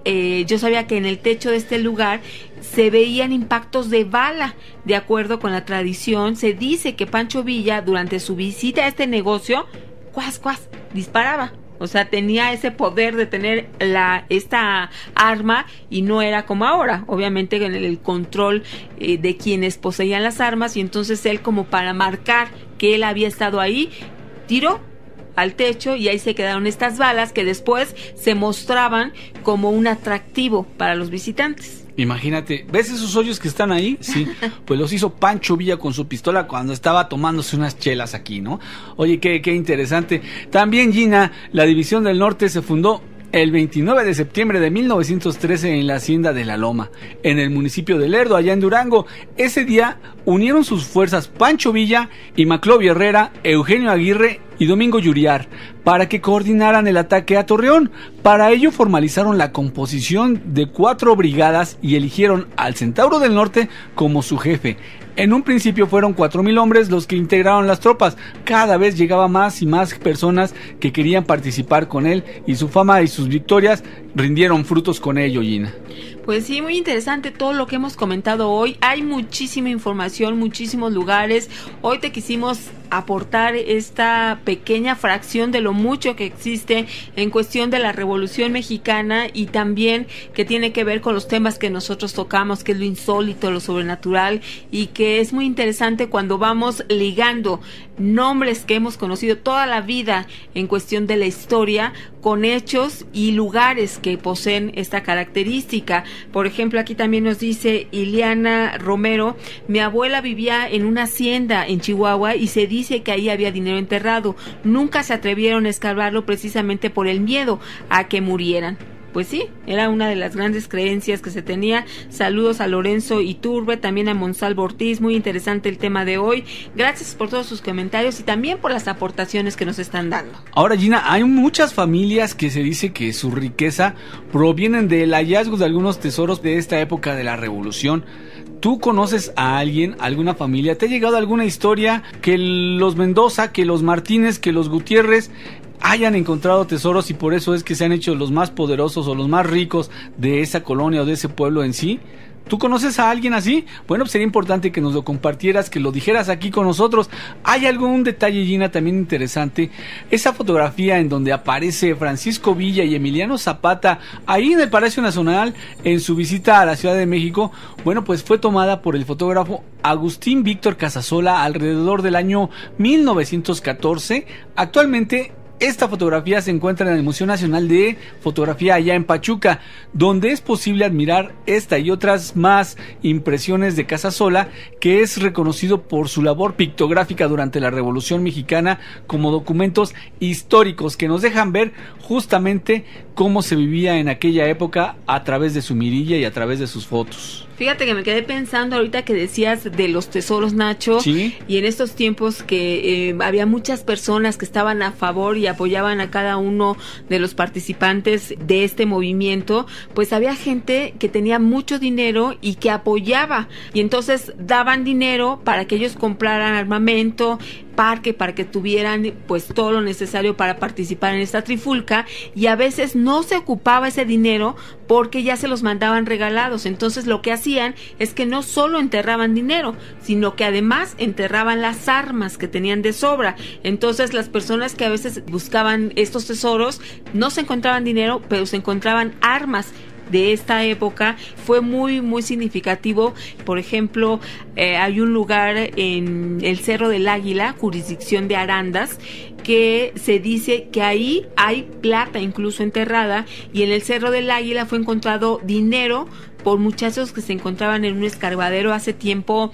yo sabía que en el techo de este lugar se veían impactos de bala. De acuerdo con la tradición, se dice que Pancho Villa, durante su visita a este negocio, disparaba. O sea, tenía ese poder de tener esta arma y no era como ahora, obviamente en el control de quienes poseían las armas, y entonces él, como para marcar que él había estado ahí, tiró al techo y ahí se quedaron estas balas que después se mostraban como un atractivo para los visitantes. Imagínate, ¿ves esos hoyos que están ahí? Sí, pues los hizo Pancho Villa con su pistola cuando estaba tomándose unas chelas aquí, ¿no? Oye, qué interesante. También, Gina, la División del Norte se fundó el 29 de septiembre de 1913 en la Hacienda de La Loma, en el municipio de Lerdo, allá en Durango. Ese día unieron sus fuerzas Pancho Villa y Maclovio Herrera, Eugenio Aguirre y Domingo Yuriar para que coordinaran el ataque a Torreón. Para ello formalizaron la composición de 4 brigadas y eligieron al Centauro del Norte como su jefe. En un principio fueron 4,000 hombres los que integraron las tropas. Cada vez llegaba más y más personas que querían participar con él, y su fama y sus victorias rindieron frutos con ello, Gina. Pues sí, muy interesante todo lo que hemos comentado hoy. Hay muchísima información, muchísimos lugares. Hoy te quisimos aportar esta pequeña fracción de lo mucho que existe en cuestión de la Revolución Mexicana, y también que tiene que ver con los temas que nosotros tocamos, que es lo insólito, lo sobrenatural, y que es muy interesante cuando vamos ligando nombres que hemos conocido toda la vida en cuestión de la historia con hechos y lugares que poseen esta característica. Por ejemplo, aquí también nos dice Ileana Romero: mi abuela vivía en una hacienda en Chihuahua y se dice que ahí había dinero enterrado. Nunca se atrevieron a escarbarlo precisamente por el miedo a que murieran. Pues sí, era una de las grandes creencias que se tenía. Saludos a Lorenzo Iturbe, también a Monsalvo Ortiz. Muy interesante el tema de hoy. Gracias por todos sus comentarios y también por las aportaciones que nos están dando. Ahora, Gina, hay muchas familias que se dice que su riqueza provienen del hallazgo de algunos tesoros de esta época de la Revolución. ¿Tú conoces a alguien, alguna familia? ¿Te ha llegado alguna historia que los Mendoza, que los Martínez, que los Gutiérrez hayan encontrado tesoros y por eso es que se han hecho los más poderosos o los más ricos de esa colonia o de ese pueblo en sí? ¿Tú conoces a alguien así? Bueno, pues sería importante que nos lo compartieras, que lo dijeras aquí con nosotros. Hay algún detalle, Gina, también interesante. Esa fotografía en donde aparece Francisco Villa y Emiliano Zapata ahí en el Palacio Nacional en su visita a la Ciudad de México, bueno, pues fue tomada por el fotógrafo Agustín Víctor Casasola alrededor del año 1914. Actualmente esta fotografía se encuentra en el Museo Nacional de Fotografía allá en Pachuca, donde es posible admirar esta y otras más impresiones de Casasola, que es reconocido por su labor pictográfica durante la Revolución Mexicana como documentos históricos que nos dejan ver justamente cómo se vivía en aquella época a través de su mirilla y a través de sus fotos. Fíjate que me quedé pensando ahorita que decías de los tesoros, Nacho, ¿sí? Y en estos tiempos que había muchas personas que estaban a favor y apoyaban a cada uno de los participantes de este movimiento, pues había gente que tenía mucho dinero y que apoyaba, y entonces daban dinero para que ellos compraran armamento, parque, para que tuvieran pues todo lo necesario para participar en esta trifulca, y a veces no se ocupaba ese dinero porque ya se los mandaban regalados. Entonces lo que hacían es que no solo enterraban dinero, sino que además enterraban las armas que tenían de sobra. Entonces las personas que a veces buscaban estos tesoros no se encontraban dinero, pero se encontraban armas de esta época. Fue muy muy significativo. Por ejemplo, hay un lugar en el Cerro del Águila, jurisdicción de Arandas, que se dice que ahí hay plata incluso enterrada, y en el Cerro del Águila fue encontrado dinero por muchachos que se encontraban en un escarbadero. Hace tiempo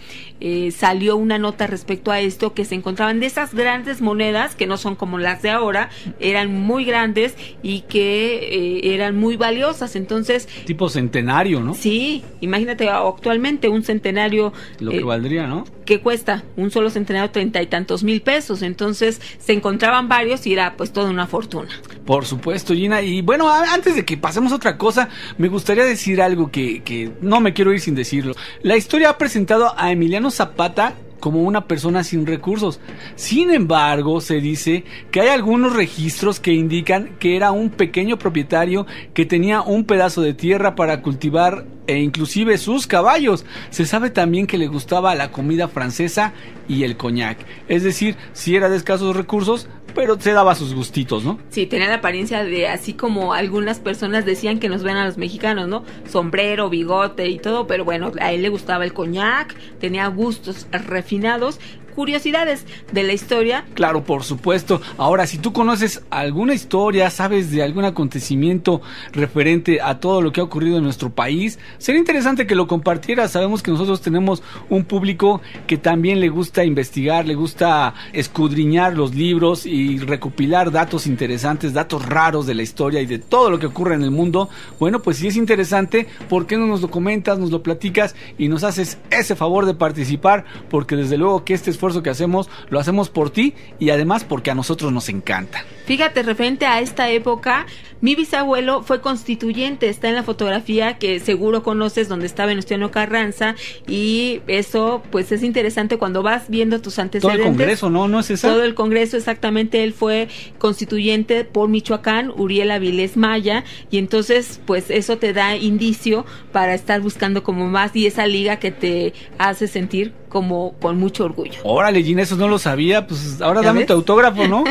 salió una nota respecto a esto, que se encontraban de esas grandes monedas, que no son como las de ahora, eran muy grandes y que eran muy valiosas. Entonces, tipo centenario, ¿no? Sí, imagínate actualmente un centenario. Lo que valdría, ¿no? ¿Qué cuesta? Un solo centenario, 30 y tantos mil pesos. Entonces se encontraban varios y era pues toda una fortuna. Por supuesto, Gina. Y bueno, antes de que pasemos a otra cosa, me gustaría decir algo que no me quiero ir sin decirlo. La historia ha presentado a Emiliano Zapata como una persona sin recursos. Sin embargo, se dice que hay algunos registros que indican que era un pequeño propietario que tenía un pedazo de tierra para cultivar e inclusive sus caballos. Se sabe también que le gustaba la comida francesa y el coñac. Es decir, si era de escasos recursos, pero se daba sus gustitos, ¿no? Sí, tenía la apariencia de, así como algunas personas decían que nos ven a los mexicanos, ¿no? Sombrero, bigote y todo, pero bueno, a él le gustaba el coñac, tenía gustos refinados. Curiosidades de la historia. Claro, por supuesto. Ahora, si tú conoces alguna historia, sabes de algún acontecimiento referente a todo lo que ha ocurrido en nuestro país, sería interesante que lo compartieras. Sabemos que nosotros tenemos un público que también le gusta investigar, le gusta escudriñar los libros y recopilar datos interesantes, datos raros de la historia y de todo lo que ocurre en el mundo. Bueno, pues si es interesante, ¿por qué no nos lo comentas, nos lo platicas y nos haces ese favor de participar? Porque desde luego que este esfuerzo que hacemos, lo hacemos por ti y además porque a nosotros nos encanta. Fíjate, referente a esta época, mi bisabuelo fue constituyente, está en la fotografía que seguro conoces, donde estaba Venustiano Carranza, y eso pues es interesante cuando vas viendo tus antecedentes. Todo el Congreso, ¿no? ¿No es esa? Todo el Congreso, exactamente. Él fue constituyente por Michoacán, Uriel Avilés Maya, y entonces pues eso te da indicio para estar buscando como más, y esa liga que te hace sentir como con mucho orgullo. Órale, Gina, eso no lo sabía, pues ahora dame ves? Tu autógrafo, ¿no?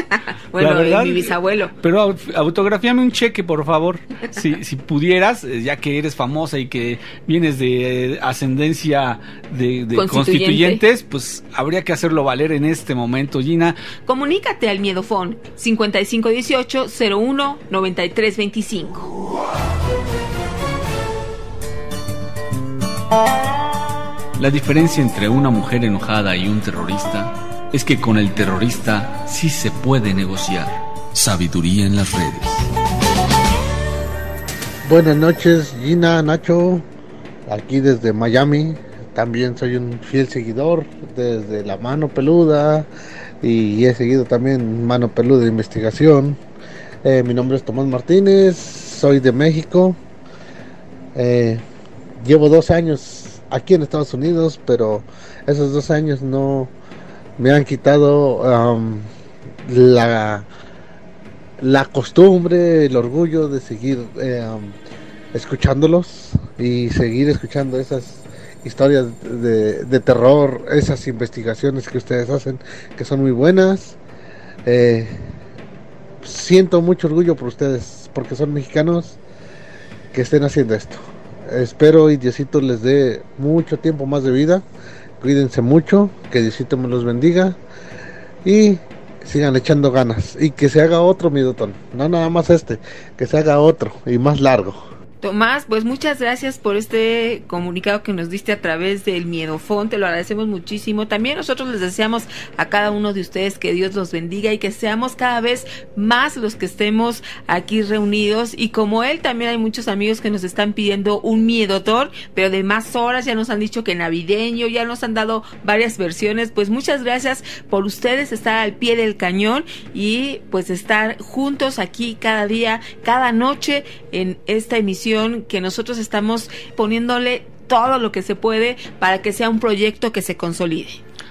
Bueno, mi bisabuelo. Pero autografíame un cheque, por favor, si pudieras, ya que eres famosa y que vienes de ascendencia de constituyentes, pues habría que hacerlo valer en este momento, Gina. Comunícate al Miedofón 5518-01-9325. La diferencia entre una mujer enojada y un terrorista es que con el terrorista sí se puede negociar. Sabiduría en las redes. Buenas noches, Gina, Nacho, aquí desde Miami. También soy un fiel seguidor desde La Mano Peluda y he seguido también Mano Peluda de Investigación. Mi nombre es Tomás Martínez, soy de México. Llevo 2 años aquí en Estados Unidos, pero esos 2 años no me han quitado la costumbre, el orgullo de seguir escuchándolos y seguir escuchando esas historias de terror, esas investigaciones que ustedes hacen, que son muy buenas. Siento mucho orgullo por ustedes, porque son mexicanos que estén haciendo esto. Espero y Diosito les dé mucho tiempo más de vida. Cuídense mucho, que Diosito me los bendiga y sigan echando ganas. Y que se haga otro Miedotón, no nada más que se haga otro y más largo. Tomás, pues muchas gracias por este comunicado que nos diste a través del Miedofón, te lo agradecemos muchísimo. También nosotros les deseamos a cada uno de ustedes que Dios los bendiga y que seamos cada vez más los que estemos aquí reunidos. Y como él, también hay muchos amigos que nos están pidiendo un Miedotón, pero de más horas. Ya nos han dicho que navideño, ya nos han dado varias versiones. Pues muchas gracias por ustedes estar al pie del cañón y pues estar juntos aquí cada día, cada noche en esta emisión que nosotros estamos poniéndole todo lo que se puede para que sea un proyecto que se consolide.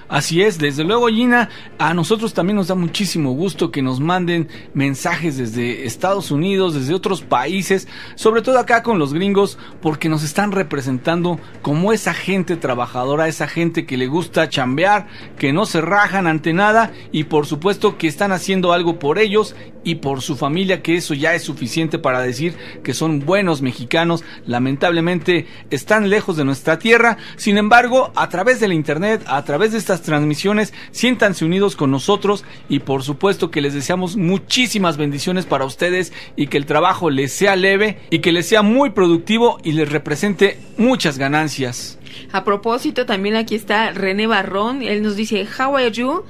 Así es, desde luego, Gina, a nosotros también nos da muchísimo gusto que nos manden mensajes desde Estados Unidos, desde otros países, sobre todo acá con los gringos, porque nos están representando como esa gente trabajadora, esa gente que le gusta chambear, que no se rajan ante nada y por supuesto que están haciendo algo por ellos y por su familia, que eso ya es suficiente para decir que son buenos mexicanos. Lamentablemente están lejos de nuestra tierra, sin embargo, a través de la internet, a través de estas transmisiones, siéntanse unidos con nosotros y por supuesto que les deseamos muchísimas bendiciones para ustedes y que el trabajo les sea leve y que les sea muy productivo y les represente muchas ganancias. A propósito, también aquí está René Barrón, él nos dice, how are you?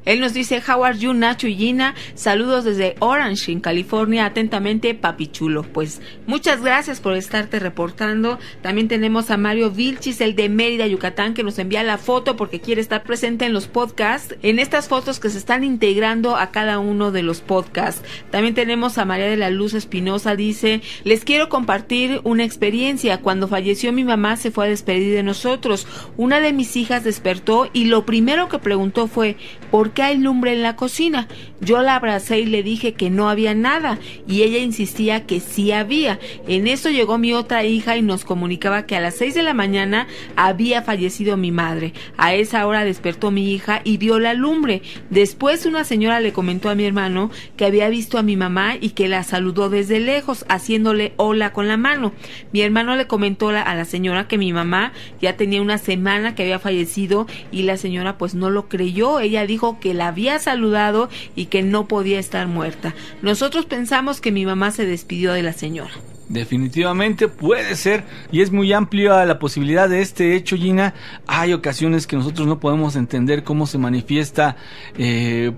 Él nos dice, how are you, Nacho y Gina? Saludos desde Orange, en California. Atentamente, Papi Chulo. Pues muchas gracias por estarte reportando. También tenemos a Mario Vilchis, el de Mérida, Yucatán, que nos envía la foto porque quiere estar presente en los podcasts, en estas fotos que se están integrando a cada uno de los podcasts. También tenemos a María de la Luz Espinosa, dice, les quiero compartir una experiencia. Cuando falleció mi mamá se fue a despedir de nosotros. Una de mis hijas despertó y lo primero que preguntó fue, ¿por qué hay lumbre en la cocina? Yo la abracé y le dije que no había nada y ella insistía que sí había. En eso llegó mi otra hija y nos comunicaba que a las 6 de la mañana había fallecido mi madre. A esa hora despertó mi hija y vio la lumbre. Después una señora le comentó a mi hermano que había visto a mi mamá y que la saludó desde lejos haciéndole hola con la mano. Mi hermano le comentó a la señora que mi mamá ya tenía una semana que había fallecido y la señora pues no lo creyó. Ella dijo que la había saludado y que no podía estar muerta. Nosotros pensamos que mi mamá se despidió de la señora. Definitivamente puede ser y es muy amplia la posibilidad de este hecho, Gina. Hay ocasiones que nosotros no podemos entender cómo se manifiesta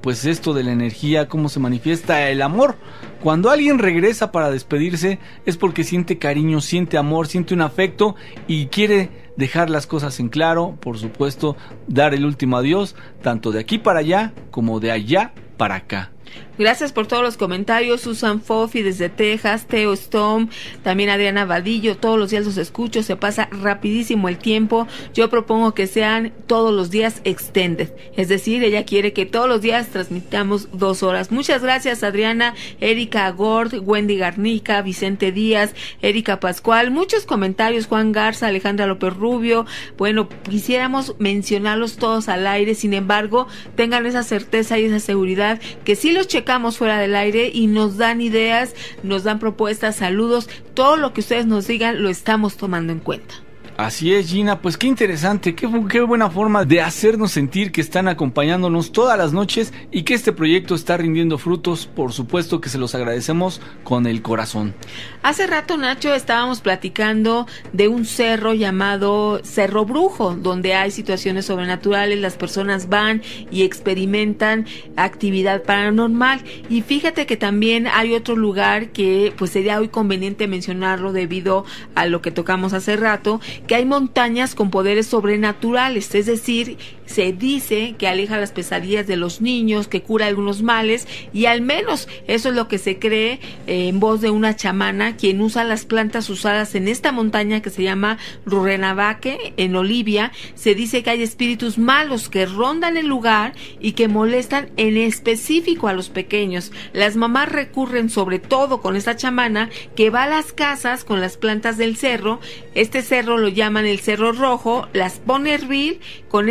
pues esto de la energía, cómo se manifiesta el amor. Cuando alguien regresa para despedirse es porque siente cariño, siente amor, siente un afecto y quiere dejar las cosas en claro, por supuesto, dar el último adiós, tanto de aquí para allá como de allá para acá. Gracias por todos los comentarios. Susan Fofi desde Texas, Teo Stone, también Adriana Vadillo. Todos los días los escucho, se pasa rapidísimo el tiempo. Yo propongo que sean todos los días extended, es decir, ella quiere que todos los días transmitamos 2 horas. Muchas gracias, Adriana, Erika Gord, Wendy Garnica, Vicente Díaz, Erika Pascual. Muchos comentarios, Juan Garza, Alejandra López Rubio. Bueno, quisiéramos mencionarlos todos al aire, sin embargo, tengan esa certeza y esa seguridad que sí los checamos fuera del aire y nos dan ideas, nos dan propuestas, saludos, todo lo que ustedes nos digan lo estamos tomando en cuenta. Así es, Gina, pues qué interesante, qué buena forma de hacernos sentir que están acompañándonos todas las noches y que este proyecto está rindiendo frutos. Por supuesto que se los agradecemos con el corazón. Hace rato, Nacho, estábamos platicando de un cerro llamado Cerro Brujo, donde hay situaciones sobrenaturales, las personas van y experimentan actividad paranormal. Y fíjate que también hay otro lugar que pues sería hoy conveniente mencionarlo debido a lo que tocamos hace rato, que hay montañas con poderes sobrenaturales, es decir, se dice que aleja las pesadillas de los niños, que cura algunos males, y al menos eso es lo que se cree en voz de una chamana, quien usa las plantas usadas en esta montaña que se llama Rurrenabaque, en Olivia. Se dice que hay espíritus malos que rondan el lugar y que molestan en específico a los pequeños. Las mamás recurren sobre todo con esta chamana que va a las casas con las plantas del cerro. Este cerro lo llaman el Cerro Rojo, las pone a hervir, con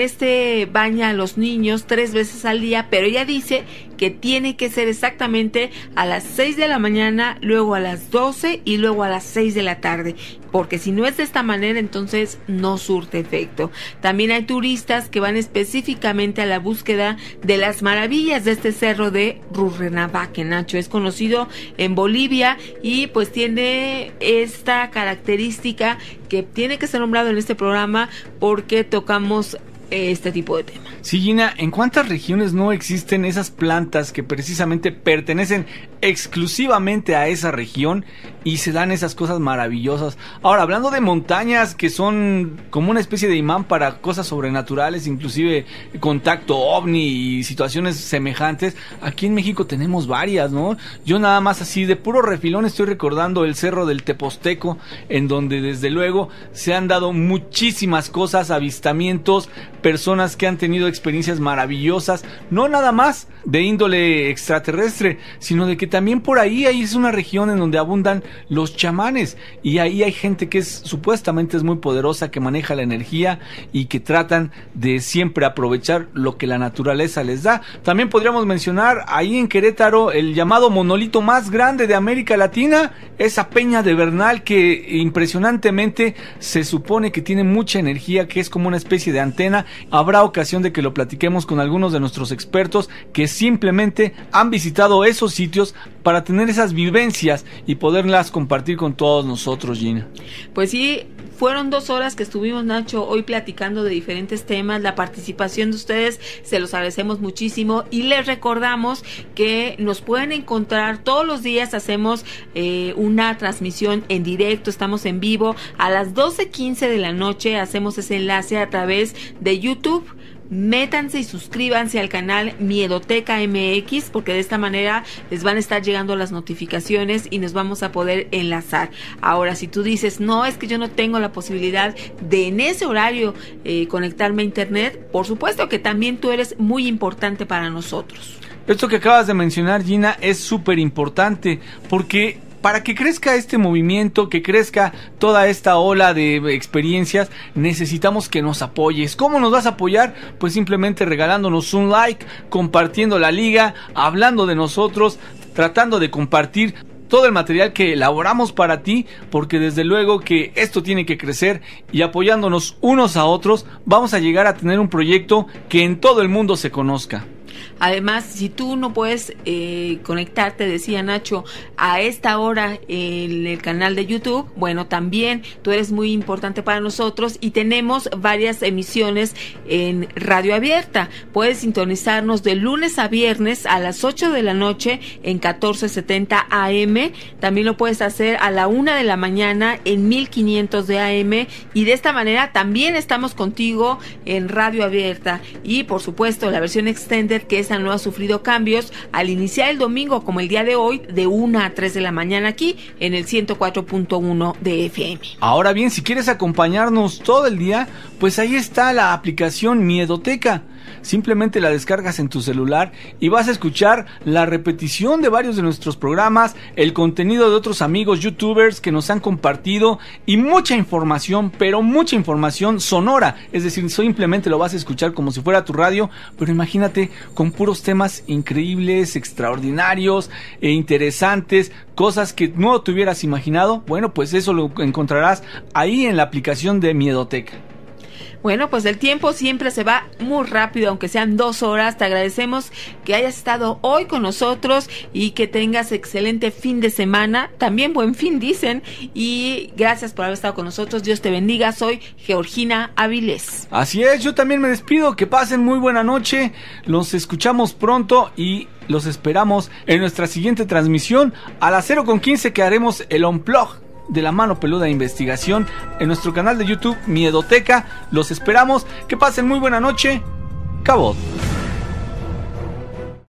baña a los niños 3 veces al día, pero ella dice que tiene que ser exactamente a las 6 de la mañana, luego a las 12 y luego a las 6 de la tarde, porque si no es de esta manera entonces no surte efecto. También hay turistas que van específicamente a la búsqueda de las maravillas de este cerro de Rurrenabaque, Nacho. Es conocido en Bolivia y pues tiene esta característica que tiene que ser nombrado en este programa porque tocamos este tipo de tema. Sí, Gina, ¿en cuántas regiones no existen esas plantas que precisamente pertenecen exclusivamente a esa región y se dan esas cosas maravillosas? Ahora, hablando de montañas que son como una especie de imán para cosas sobrenaturales, inclusive contacto ovni y situaciones semejantes, aquí en México tenemos varias, ¿no? Yo nada más así de puro refilón estoy recordando el Cerro del Teposteco, en donde desde luego se han dado muchísimas cosas, avistamientos, personas que han tenido experiencias maravillosas, no nada más de índole extraterrestre, sino de que también por ahí es una región en donde abundan los chamanes, y ahí hay gente que supuestamente es muy poderosa, que maneja la energía y que tratan de siempre aprovechar lo que la naturaleza les da. También podríamos mencionar ahí en Querétaro el llamado monolito más grande de América Latina, esa Peña de Bernal, que impresionantemente se supone que tiene mucha energía, que es como una especie de antena. Habrá ocasión de que lo platiquemos con algunos de nuestros expertos que simplemente han visitado esos sitios para tener esas vivencias y poderlas compartir con todos nosotros, Gina. Pues sí, fueron 2 horas que estuvimos, Nacho, hoy platicando de diferentes temas. La participación de ustedes se los agradecemos muchísimo y les recordamos que nos pueden encontrar todos los días. Hacemos una transmisión en directo, estamos en vivo a las 12:15 de la noche. Hacemos ese enlace a través de YouTube. Métanse y suscríbanse al canal Miedoteca MX, porque de esta manera les van a estar llegando las notificaciones y nos vamos a poder enlazar. Ahora, si tú dices, no, es que yo no tengo la posibilidad de en ese horario conectarme a internet, por supuesto que también tú eres muy importante para nosotros. Esto que acabas de mencionar, Gina, es súper importante, porque para que crezca este movimiento, que crezca toda esta ola de experiencias, necesitamos que nos apoyes. ¿Cómo nos vas a apoyar? Pues simplemente regalándonos un like, compartiendo la liga, hablando de nosotros, tratando de compartir todo el material que elaboramos para ti, porque desde luego que esto tiene que crecer, y apoyándonos unos a otros vamos a llegar a tener un proyecto que en todo el mundo se conozca. Además, si tú no puedes conectarte, decía Nacho, a esta hora en el canal de YouTube, bueno, también tú eres muy importante para nosotros y tenemos varias emisiones en Radio Abierta. Puedes sintonizarnos de lunes a viernes a las 8 de la noche en 1470 AM. También lo puedes hacer a la 1 de la mañana en 1500 de AM, y de esta manera también estamos contigo en Radio Abierta. Y por supuesto la versión extended, que esa no ha sufrido cambios, al iniciar el domingo como el día de hoy, de 1 a 3 de la mañana aquí en el 104.1 de FM. Ahora bien, si quieres acompañarnos todo el día, pues ahí está la aplicación Miedoteca. Simplemente la descargas en tu celular y vas a escuchar la repetición de varios de nuestros programas, el contenido de otros amigos youtubers que nos han compartido, y mucha información, pero mucha información sonora. Es decir, simplemente lo vas a escuchar como si fuera tu radio, pero imagínate, con puros temas increíbles, extraordinarios e interesantes, cosas que no te hubieras imaginado. Bueno, pues eso lo encontrarás ahí en la aplicación de Miedoteca. Bueno, pues el tiempo siempre se va muy rápido, aunque sean 2 horas. Te agradecemos que hayas estado hoy con nosotros y que tengas excelente fin de semana. También buen fin, dicen. Y gracias por haber estado con nosotros. Dios te bendiga. Soy Georgina Avilés. Así es, yo también me despido. Que pasen muy buena noche. Los escuchamos pronto y los esperamos en nuestra siguiente transmisión a las 0:15, que haremos el Unplug de la Mano Peluda de Investigación en nuestro canal de YouTube Miedoteca. Los esperamos. Que pasen muy buena noche. Cabot.